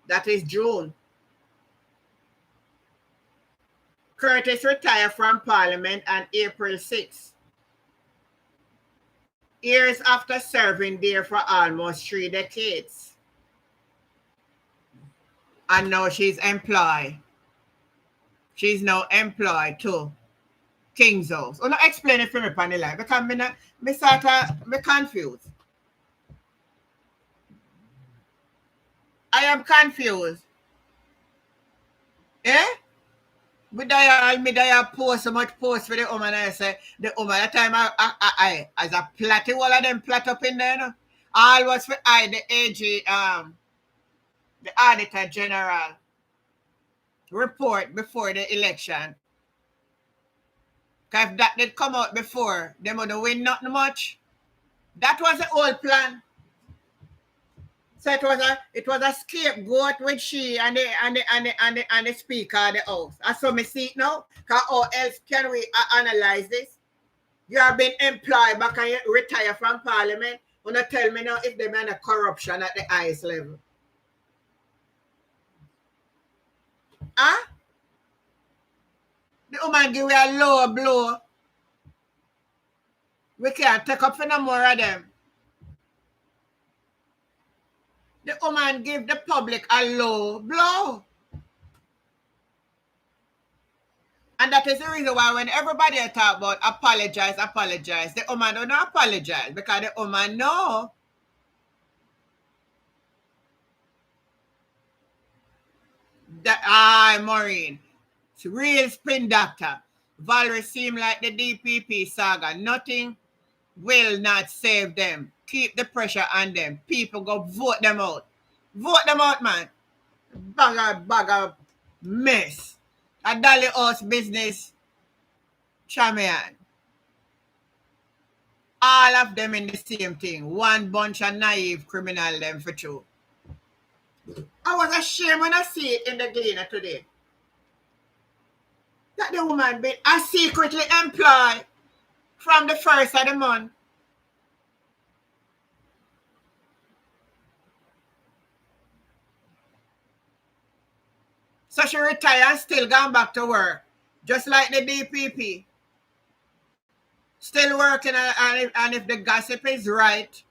That is June. Curtis retired from Parliament on April 6, years after serving there for almost 3 decades. And now she's employed. She's now employed to King's House. I'll explain it for me, Panela, because I'm confused. I am confused. Eh? But I post so much post for the woman. I say the woman that time I as a platty all of them plat up in there. No? All was for the AG the Auditor General report before the election. Cause if that did come out before, they would win not much. That was the old plan. So it was a scapegoat with she and the speaker of the house. I saw me see it now. Cause how else can we analyze this? You have been employed back and you retire from parliament. You not tell me now if they been a corruption at the highest level. Huh? The woman give you a low blow. We can't take up for no more of them. The woman give the public a low blow. And that is the reason why when everybody talk about apologize, the woman don't apologize because the woman know that Maureen, it's real spin doctor. Valerie seem like the DPP saga. Nothing will not save them. Keep the pressure on them. People go vote them out. Vote them out, man. Bag of mess. A dolly house business champion. All of them in the same thing. One bunch of naive criminal them for true. I was ashamed when I see it in the Gleaner today. That the woman been secretly employed from the first of the month. So she retired and still gone back to work. Just like the DPP. Still working, and if the gossip is right,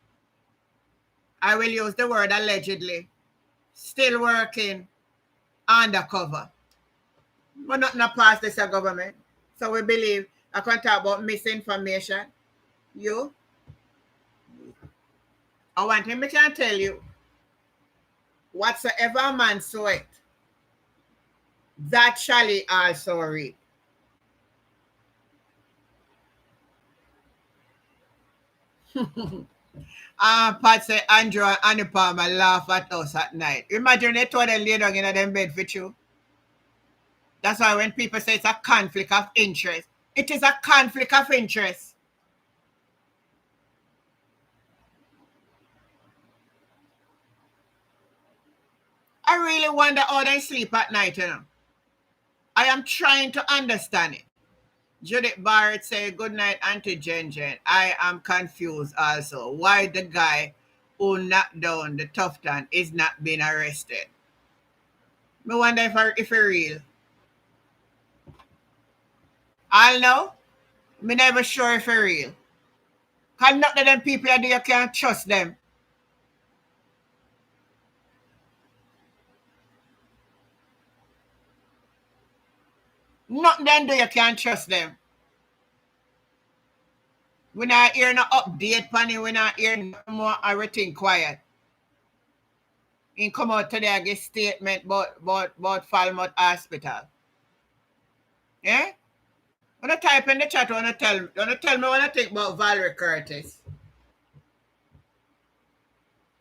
I will use the word allegedly. Still working undercover. We're not past this government. So we believe I can talk about misinformation. You? I want him to tell you, whatsoever a man soweth, that shall he also reap. Pat say Andrew and Annie Palmer laugh at us at night. Imagine they told them lay down in them bed for you. That's why when people say it's a conflict of interest, it is a conflict of interest. I really wonder how they sleep at night, you know. I am trying to understand it. Judith Barrett say, good night, Auntie Jen Jen. I am confused also. Why the guy who knocked down the Tufton is not being arrested? I wonder if it's real. I'll know. Me never sure if it's real. Because none of them people that you can't trust them. Nothing them do you can't trust them. We not hear no update on it. We not hear no more everything quiet. He come out today and get statement about Falmouth Hospital. Yeah? When I type in the chat, wanna tell me what I think about Valerie Curtis.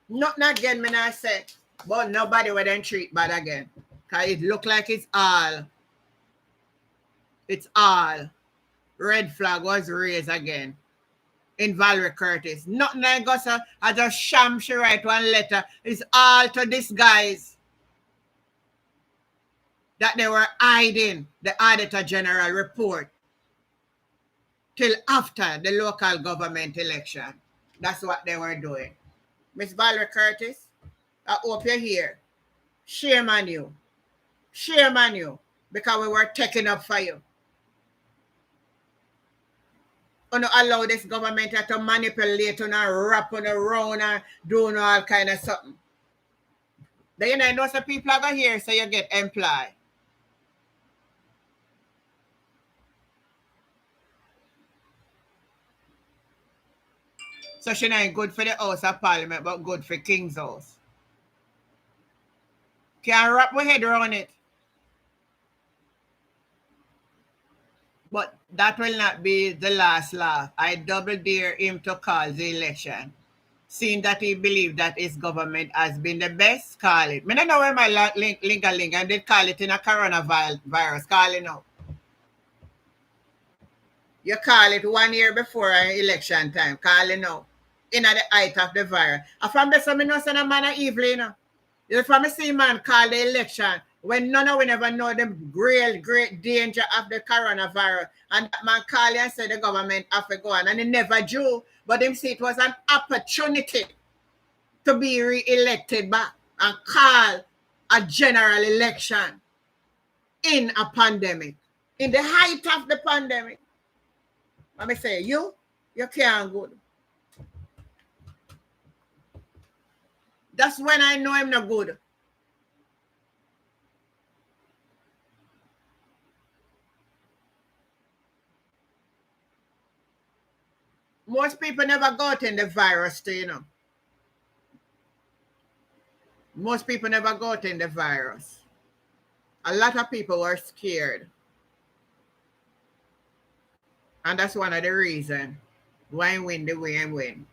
Nothing again, me not say, but nobody will then treat bad again. Because it look like it's all red flag was raised again in Valerie Curtis. Nothing I got, so I just sham she write one letter. It's all to disguise that they were hiding the Auditor General report till after the local government election. That's what they were doing. Miss Valerie Curtis, I hope you're here. Shame on you. Shame on you. Because we were taking up for you. You don't allow this government to manipulate and wrap on around and doing all kind of something. Then you know some people are going here, so you get employed. So she not good for the House of Parliament, but good for King's House. Can't wrap my head around it. But that will not be the last laugh. I double dare him to call the election. Seeing that he believed that his government has been the best, call it. I don't know where my link and they call it in a coronavirus. Call it now. You call it 1 year before election time. Call it now. In the height of the virus. And from the same no send a man of evil, you know. You from the same man call the election when none of we never know the great danger of the coronavirus. And that man call you and say the government have to go on. And he never do. But him see it was an opportunity to be re-elected back and call a general election in a pandemic. In the height of the pandemic. Let me say, you can't go. That's when I know I'm not good. Most people never got in the virus, too, you know. Most people never got in the virus. A lot of people were scared. And that's one of the reasons why I win the way I win.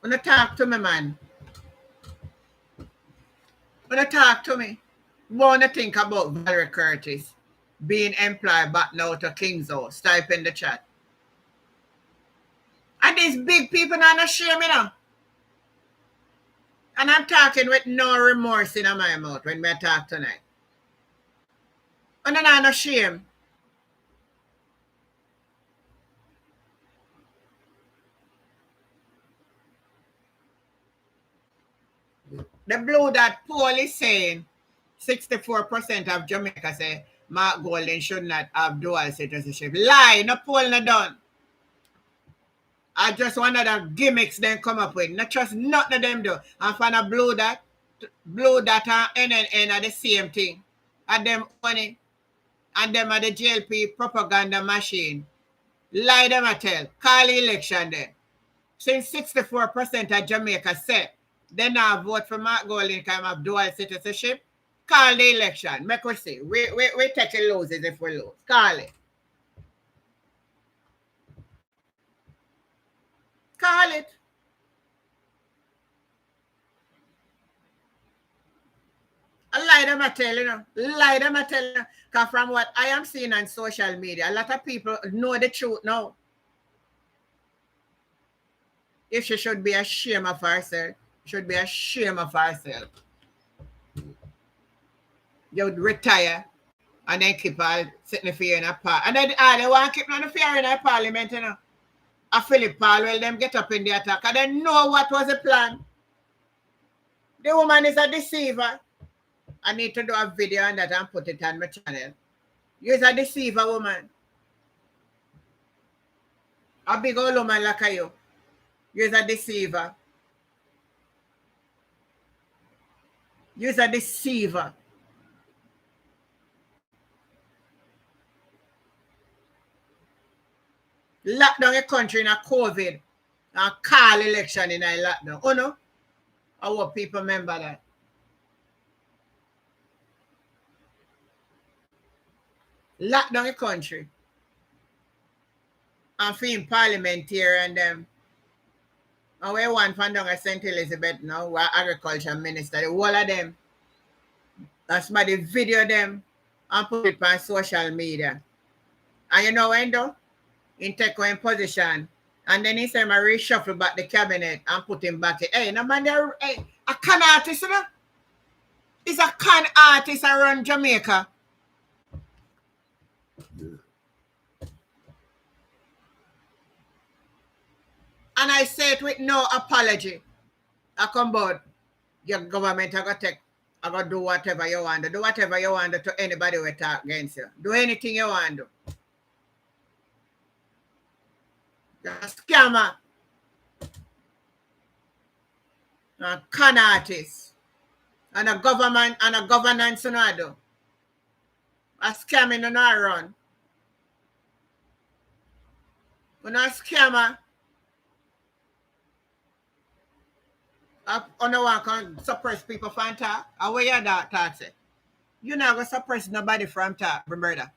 When you talk to me, man. When you talk to me, want to think about Valerie Curtis being employed back now to King's House. Type in the chat. And these big people are not shame, you know. And I'm talking with no remorse in my mouth when I talk tonight. And I'm not shame. The blue that poll is saying 64% of Jamaica say Mark Golden should not have dual citizenship. Lie, no poll not done. I just one of the gimmicks them come up with. Not just nothing of them do. And for the blue that and NNN are the same thing. And them money. And them are the JLP propaganda machine. Lie them I tell. Call the election then. Since 64% of Jamaica said they now vote for Mark Golding kind of dual citizenship, call the election. Make we see. We take a loses if we lose. Call it. Call it. A lie them I tell you know. Lie them I tell you. Because from what I am seeing on social media, a lot of people know the truth now. If she should be ashamed of herself, should be ashamed of herself. You would retire and then keep all sitting fear in a parliament. And then they want to keep on the fear in a parliament, you know. A Philip Paul, well, them get up in the attack and they know what was the plan. The woman is a deceiver. I need to do a video on that and put it on my channel. You're a deceiver woman. A big old woman like you. You're a deceiver. You're a deceiver. Lock down a country in a COVID and call election in a lockdown. Oh no? I hope people remember that. Lock down a country. And for parliamentarian them. And we want from down at St. Elizabeth now, who are agriculture minister, the whole of them. And somebody video them and put it on social media. And you know when though? In take one position. And then he said, I reshuffle back the cabinet and put him back. Hey, no man, hey, a con artist, you know? He's a con artist around Jamaica. And I say it with no apology. I come board. Your government I gotta do whatever you want to. Do whatever you want to anybody who talk against you. Do anything you want to. You're a scammer. A con artist. And a government and a governance you know do. A scamming you know run. You're not a scammer. On the one can suppress people from talk. And where your talk say? You're not going to suppress nobody from talk, my brother.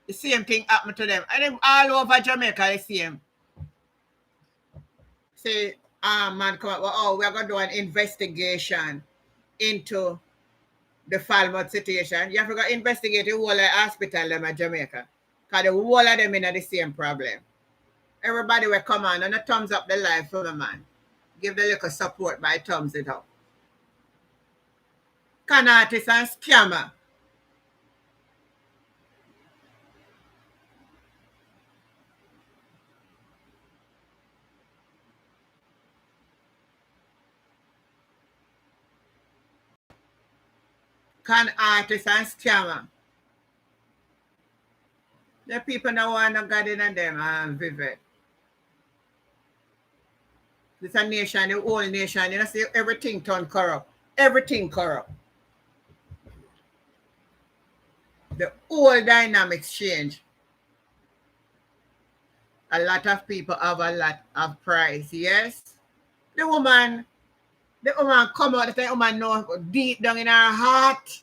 The same thing happened to them. And them all over Jamaica, the same. Say, man, come up, well, oh, we're going to do an investigation into the Falmouth situation. You have to go investigate the whole of the hospital them in Jamaica. Because the whole of them in the same problem. Everybody will come on and a thumbs up the live for the man. Give the little support by thumbs it up. Con artist and scammer. Con artist and scammer. The people now want to God in them vivid. This a nation, the whole nation, you know, see everything turn corrupt. Everything corrupt. The whole dynamics change. A lot of people have a lot of price, yes. The woman come out, the woman know deep down in her heart.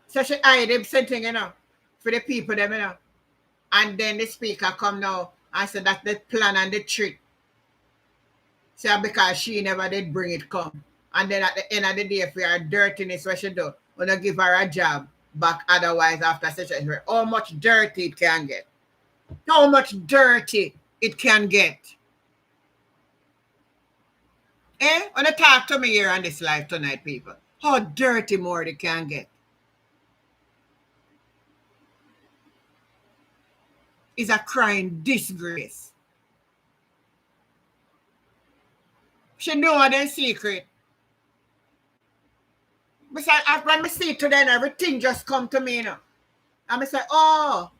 So she hide him something, for the people them, And then the speaker come now and say that's the plan and the trick. So because she never did bring it come. And then at the end of the day, if we are dirtiness, what she do? We're going to give her a job back otherwise after such a how much dirty it can get. How much dirty it can get. When you talk to me here on this live tonight, people, how dirty more they can get. Is a crying disgrace. She know the secret. Besides, when I see it today, everything just come to me, And I say, oh,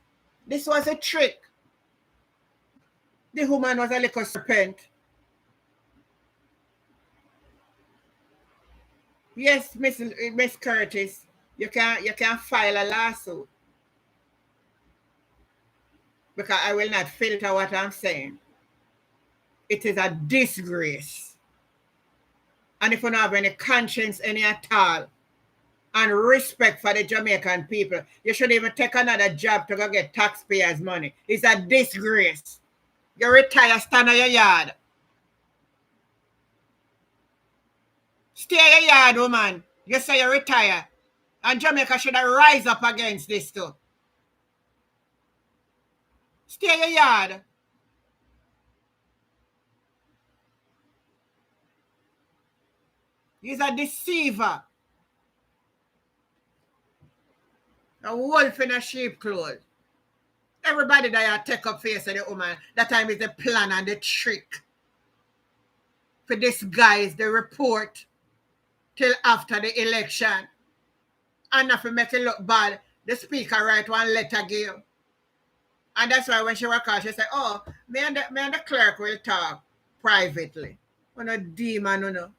this was a trick. The woman was a little serpent. Yes, Miss Curtis, you can file a lawsuit. Because I will not filter what I'm saying. It is a disgrace. And if you don't have any conscience, any at all, and respect for the Jamaican people, you should even take another job to go get taxpayers' money. It's a disgrace. You retire, stand on your yard. Stay in your yard, woman. You say you retire. And Jamaica should rise up against this too. Stay in your yard. He's a deceiver. A wolf in a sheep clothes. Everybody that you take up face of the woman, that time is the plan and the trick. For disguise the report till after the election. And not to make it look bad, the speaker write one letter give. And that's why when she was called, she said, oh, me and the clerk will talk privately. On a demon, no.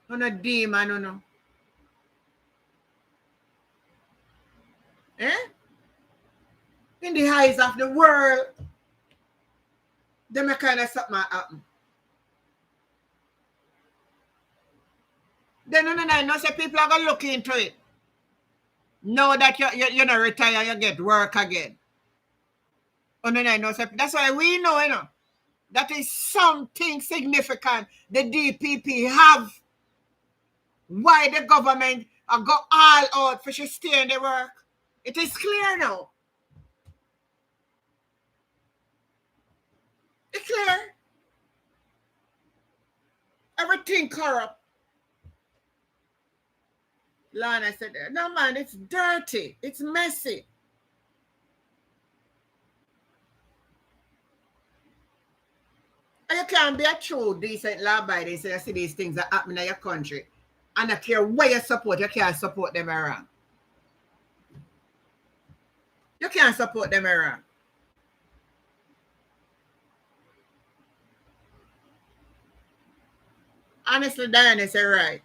On a demon, no. In the eyes of the world, they may kind of something happen. Then no, say people are going to look into it. Know that you're not retire, you get work again. Oh, no, say, that's why we know, that is something significant the DPP have. Why the government go all out for she stay in the work. It is clear now. It's clear. Everything corrupt. Lana said, no man, it's dirty. It's messy. And you can't be a true, decent law-abiding so you see these things that happen in your country. And I care where you support, you can't support them around. You can't support them around. Honestly, Diana is right.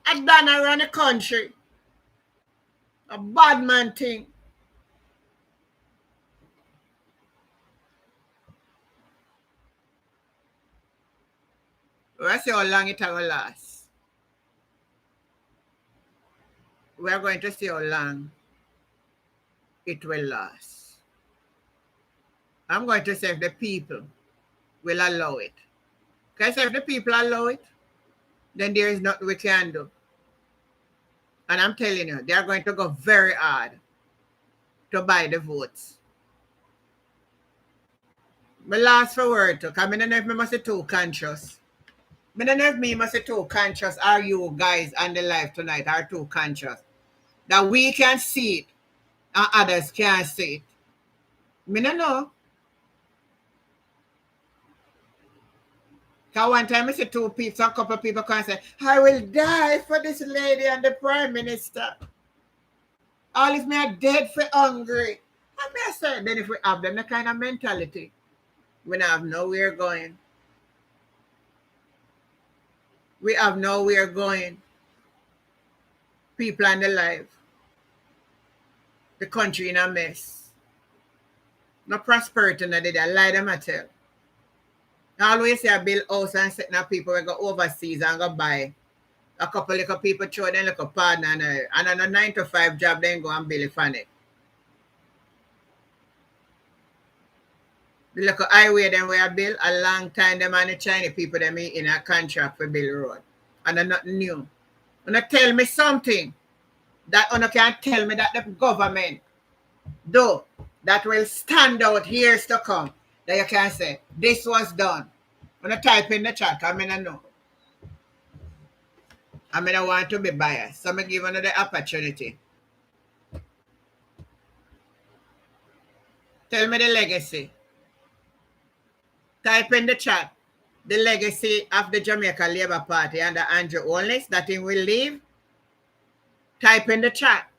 A done around the country. A bad man thing. We'll see how long it will last. We're going to see how long it will last. I'm going to say if the people will allow it. Because if the people allow it, then there is nothing we can do. And I'm telling you, they're going to go very hard to buy the votes. My last for word to, because I don't know if I must be too conscious. I don't know if me must be too conscious, or you guys on the live tonight are too conscious. That we can see it and others can't see it. I don't know. Because one time I see two people, a couple of people can say, I will die for this lady and the prime minister. All if me are dead for hungry. And me I say, then if we have them, the kind of mentality, we don't have nowhere going. We have nowhere going. People on the life. The country in a mess. No prosperity, no did I lie them I tell. I always say I build house and setting up people we go overseas and go buy. A couple little people throw them like a partner and on a 9 to 5 job then go and build it for it. The little highway them where I build a long time them and the Chinese people them in a contract for build road. And they're nothing new. And tell me something that you can tell me that the government do that will stand out years to come that you can say this was done. When I type in the chat, I mean I know. I mean I want to be biased. So I give you the opportunity. Tell me the legacy. Type in the chat the legacy of the Jamaica Labour Party under Andrew Holness that he will leave. Type in the chat.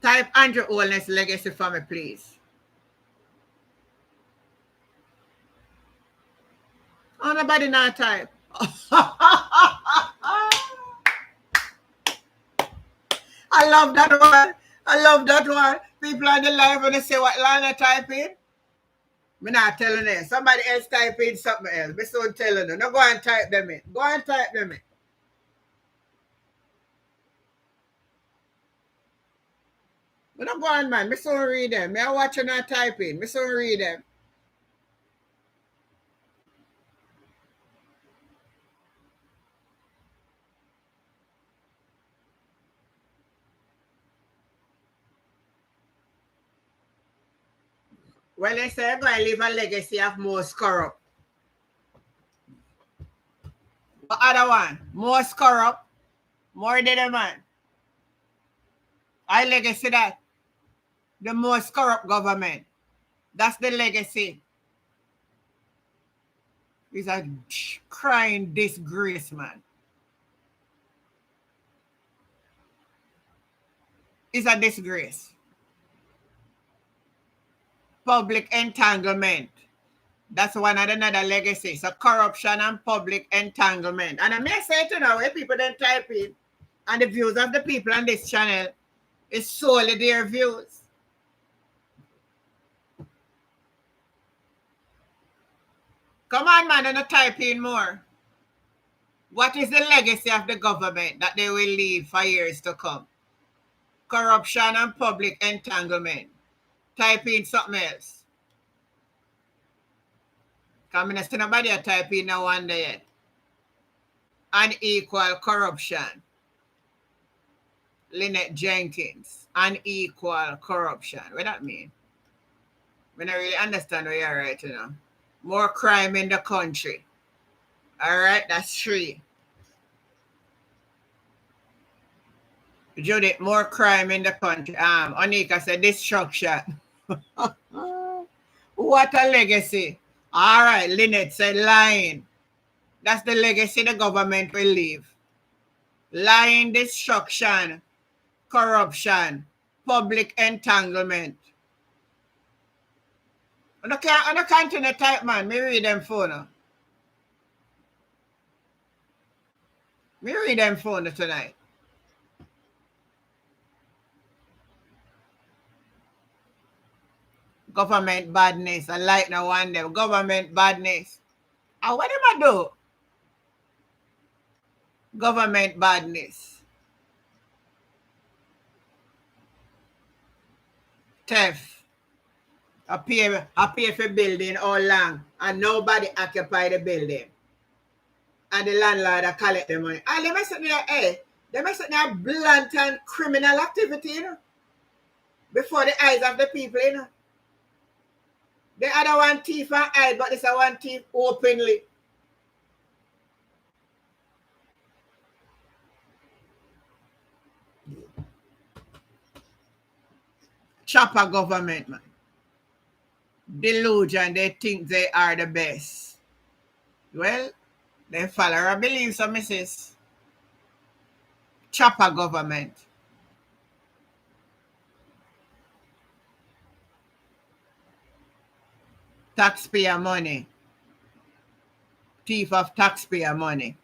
Type Andrew Holness legacy for me, please. Oh, nobody not type. I love that one. I love that one. People on the live when they say what Lana type in. I'm not telling them. Somebody else type in something else. I'm so telling them. No, go and type them in. Go and type them in. But don't go on, man. I so read them. I watch you not type in. I so read them. Well, they say I'm going to leave a legacy of most corrupt. What other one? Most corrupt. More than a man. I legacy that. The most corrupt government. That's the legacy. It's a crying disgrace, man. It's a disgrace. Public entanglement. That's one of another legacy. So corruption and public entanglement. And I may say to now, if people don't type in, and the views of the people on this channel is solely their views. Come on, man, don't type in more. What is the legacy of the government that they will leave for years to come? Corruption and public entanglement. Type in something else. Come in, nobody type in no one there yet. Unequal corruption. Lynette Jenkins. Unequal corruption. What that mean? I don't really understand where you're right now. More crime in the country. All right, that's 3. Judith, more crime in the country. Onika said destruction. What a legacy. All right, Lynette said lying. That's the legacy the government will leave. Lying, destruction, corruption, public entanglement. I don't continue type, man. Me read them phone. Me read them phone tonight. Government badness. I like no one them. Government badness. And what them I do? Government badness. Theft. I pay for building all long and nobody occupy the building. And the landlord collect the money. And they must say hey, they must say blatant criminal activity, you know, before the eyes of the people, you know. The other one thief and hide, but this one thief openly. Chopper government, man. Delusion, they think they are the best. Well, they follow a belief, so Mrs. Chopper government. Taxpayer money. Thief of taxpayer money.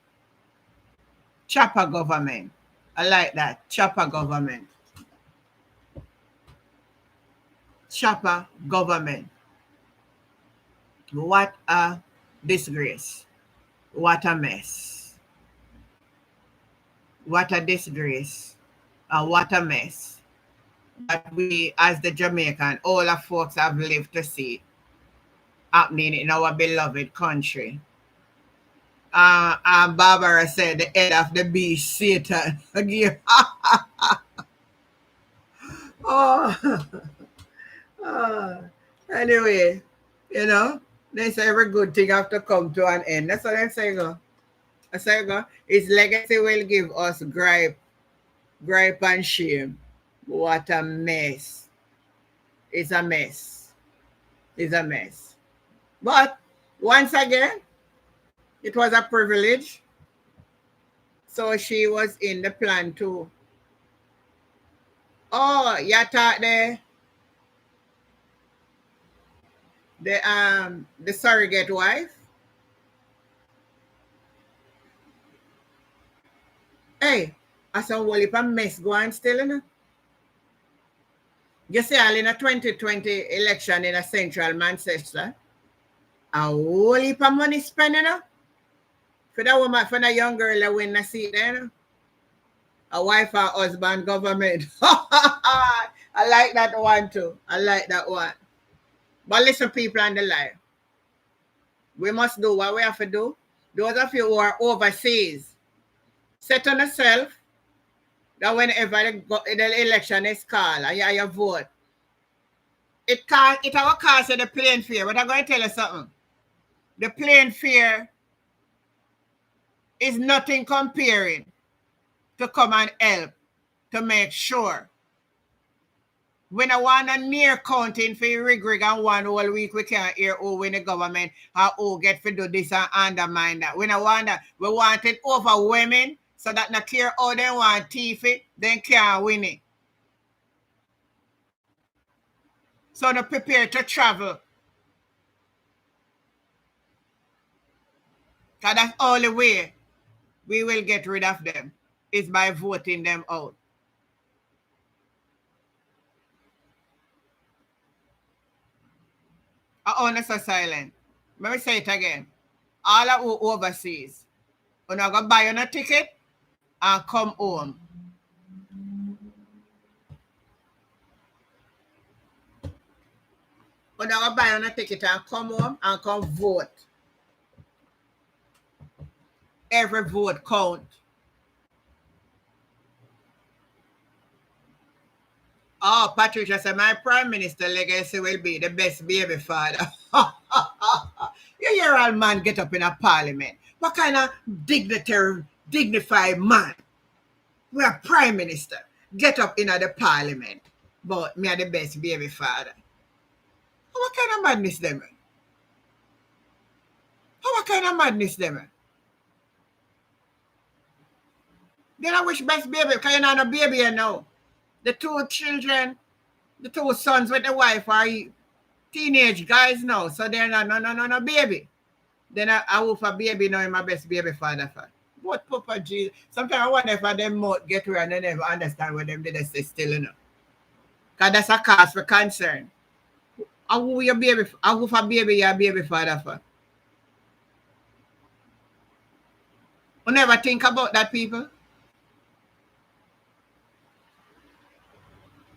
Chopper government. I like that. Chopper government. Chopper government. What a disgrace. What a mess. What a disgrace. And what a mess that we, as the Jamaican, all our folks have lived to see happening in our beloved country. And Barbara said the head of the beast, Satan. Again. Oh. Anyway, you know, they say every good thing have to come to an end. That's what I'm saying. I say, his legacy will give us gripe and shame. What a mess. It's a mess. It's a mess. But once again, it was a privilege. So she was in the plan too. Oh, you thought the surrogate wife? Hey, I saw whole heap of mess going still, you know. You see, all in a 2020 election in a central Manchester, a whole heap of money spent, you know, for that woman, for that young girl that win the seat there, you know. A wife or husband government. I like that one too. I like that one. But listen, people on the line. We must do what we have to do. Those of you who are overseas, set on yourself that whenever the election is called and you vote, it will cost you the plane fare. But I'm going to tell you something. The plane fare is nothing comparing to come and help to make sure. When I want a near counting for rig and one whole week, we can't hear who win the government or who get to do this and undermine that. When I want that, we want it overwhelming so that not care how they want thief it, then can't win it. So they prepare to travel. Because that's the only way we will get rid of them is by voting them out. Honest or silent. Let me say it again. All of who overseas, you're not going to buy a ticket and come home. You're not going to buy a ticket and come home and come vote. Every vote count. Oh, Patricia said, my prime minister legacy will be the best baby father. You hear all man get up in a parliament. What kind of dignified man? We're prime minister. Get up in the parliament. But me are the best baby father. What kind of madness them? What kind of madness them? Then I wish best baby, because you're not a baby now. The two children, the two sons with the wife are teenage guys now, so they're not no baby. Then I will for baby now my best baby father for. What Papa Jesus? Sometimes I wonder if them mouth get around and they never understand what them did they say still, you know. Cause that's a cause for concern. I will your baby I will for baby your baby father for. You never think about that, people.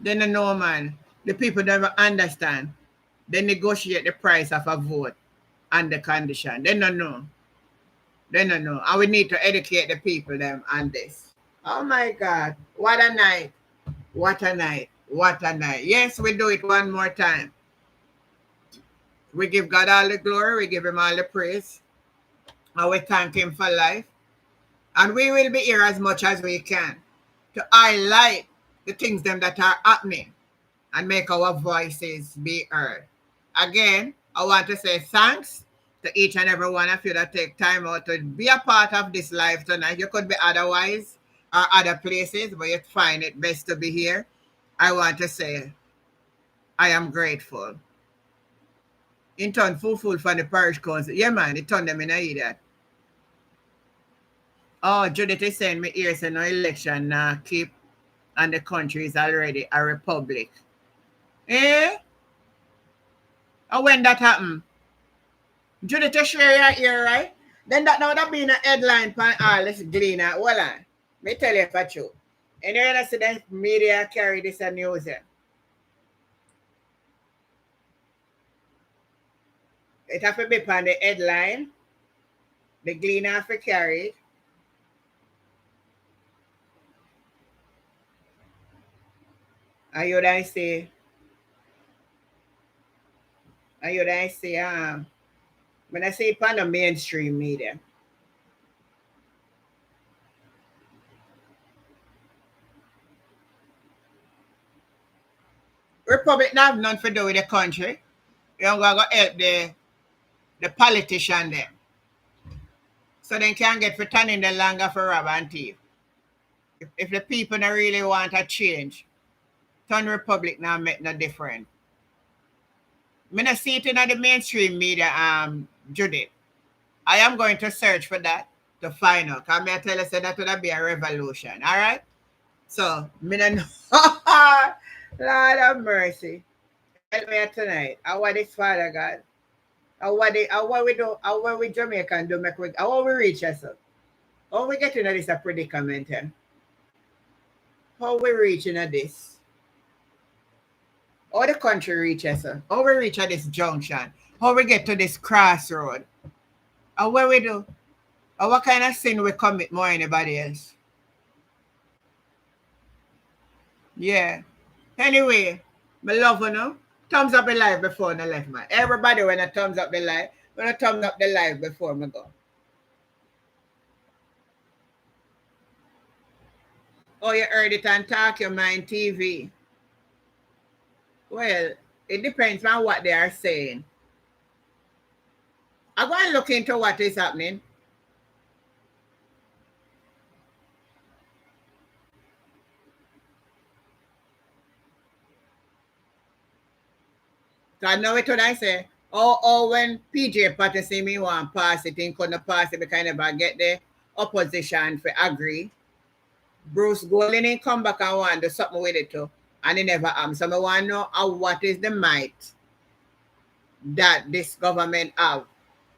They don't know, man. The people never understand. They negotiate the price of a vote and the condition. They don't know. They don't know. And we need to educate the people them on this. Oh my God. What a night. What a night. What a night. Yes, we do it one more time. We give God all the glory. We give him all the praise. And we thank him for life. And we will be here as much as we can to highlight the things them that are happening and make our voices be heard. Again, I want to say thanks to each and every one of you that take time out to be a part of this live tonight. You could be otherwise or other places, but you find it best to be here. I want to say I am grateful. In turn, full from the parish council. Yeah, man, it turned them in a idiot. Oh, Judith is saying me here, say no election keep, and the country is already a republic. Eh? And when that happened? Judith, you share your ear, right? Then that now that being a headline for all this glean. Hold on. Me tell you for true. And you're gonna see the media carry this news here. It have to be on the headline. The glean have to carry it. And you don't see when I see it on the mainstream media. Republic not have nothing to do with the country. You're gonna help the politician there. So they can't get for turning the longer for rob and thief. If the people don't really want a change, turn Republic now make no difference. Me not see it in the mainstream media, Judith. I am going to search for that to find out. Because I tell you say that would be a revolution. All right? So, me not know. Lord of mercy. Help me tonight. I want this Father God. How what we do, how we Jamaican do make we, how we reach us up? How we get into this a predicament here? How we reach into this? How the country reaches us? How we reach at this junction? How we get to this crossroad? How what we do? Or what kind of sin we commit more than anybody else? Yeah. Anyway, my love you know. Thumbs up the live before the left, man. Everybody when I thumbs up the live, when I thumbs up the live before me go. Oh, you heard it on Talk Your Mind TV. Well, it depends on what they are saying. I'm going to look into what is happening. So I know it what I say. Oh, when PJ Party see me want pass it, he couldn't pass it because I never get the opposition for agree. Bruce Golding he come back and want to do something with it too. And he never So I want to know what is the might that this government have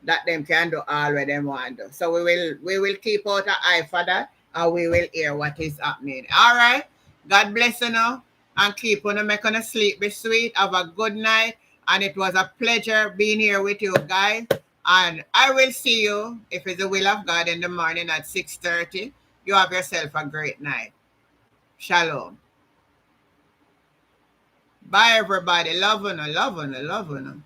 that them can do all what them want to do. So we will keep out an eye for that and we will hear what is happening. All right. God bless you now and keep on making us sleep be sweet. Have a good night. And it was a pleasure being here with you guys. And I will see you, if it's the will of God, in the morning at 6:30. You have yourself a great night. Shalom. Bye, everybody. Love you, love you, love you.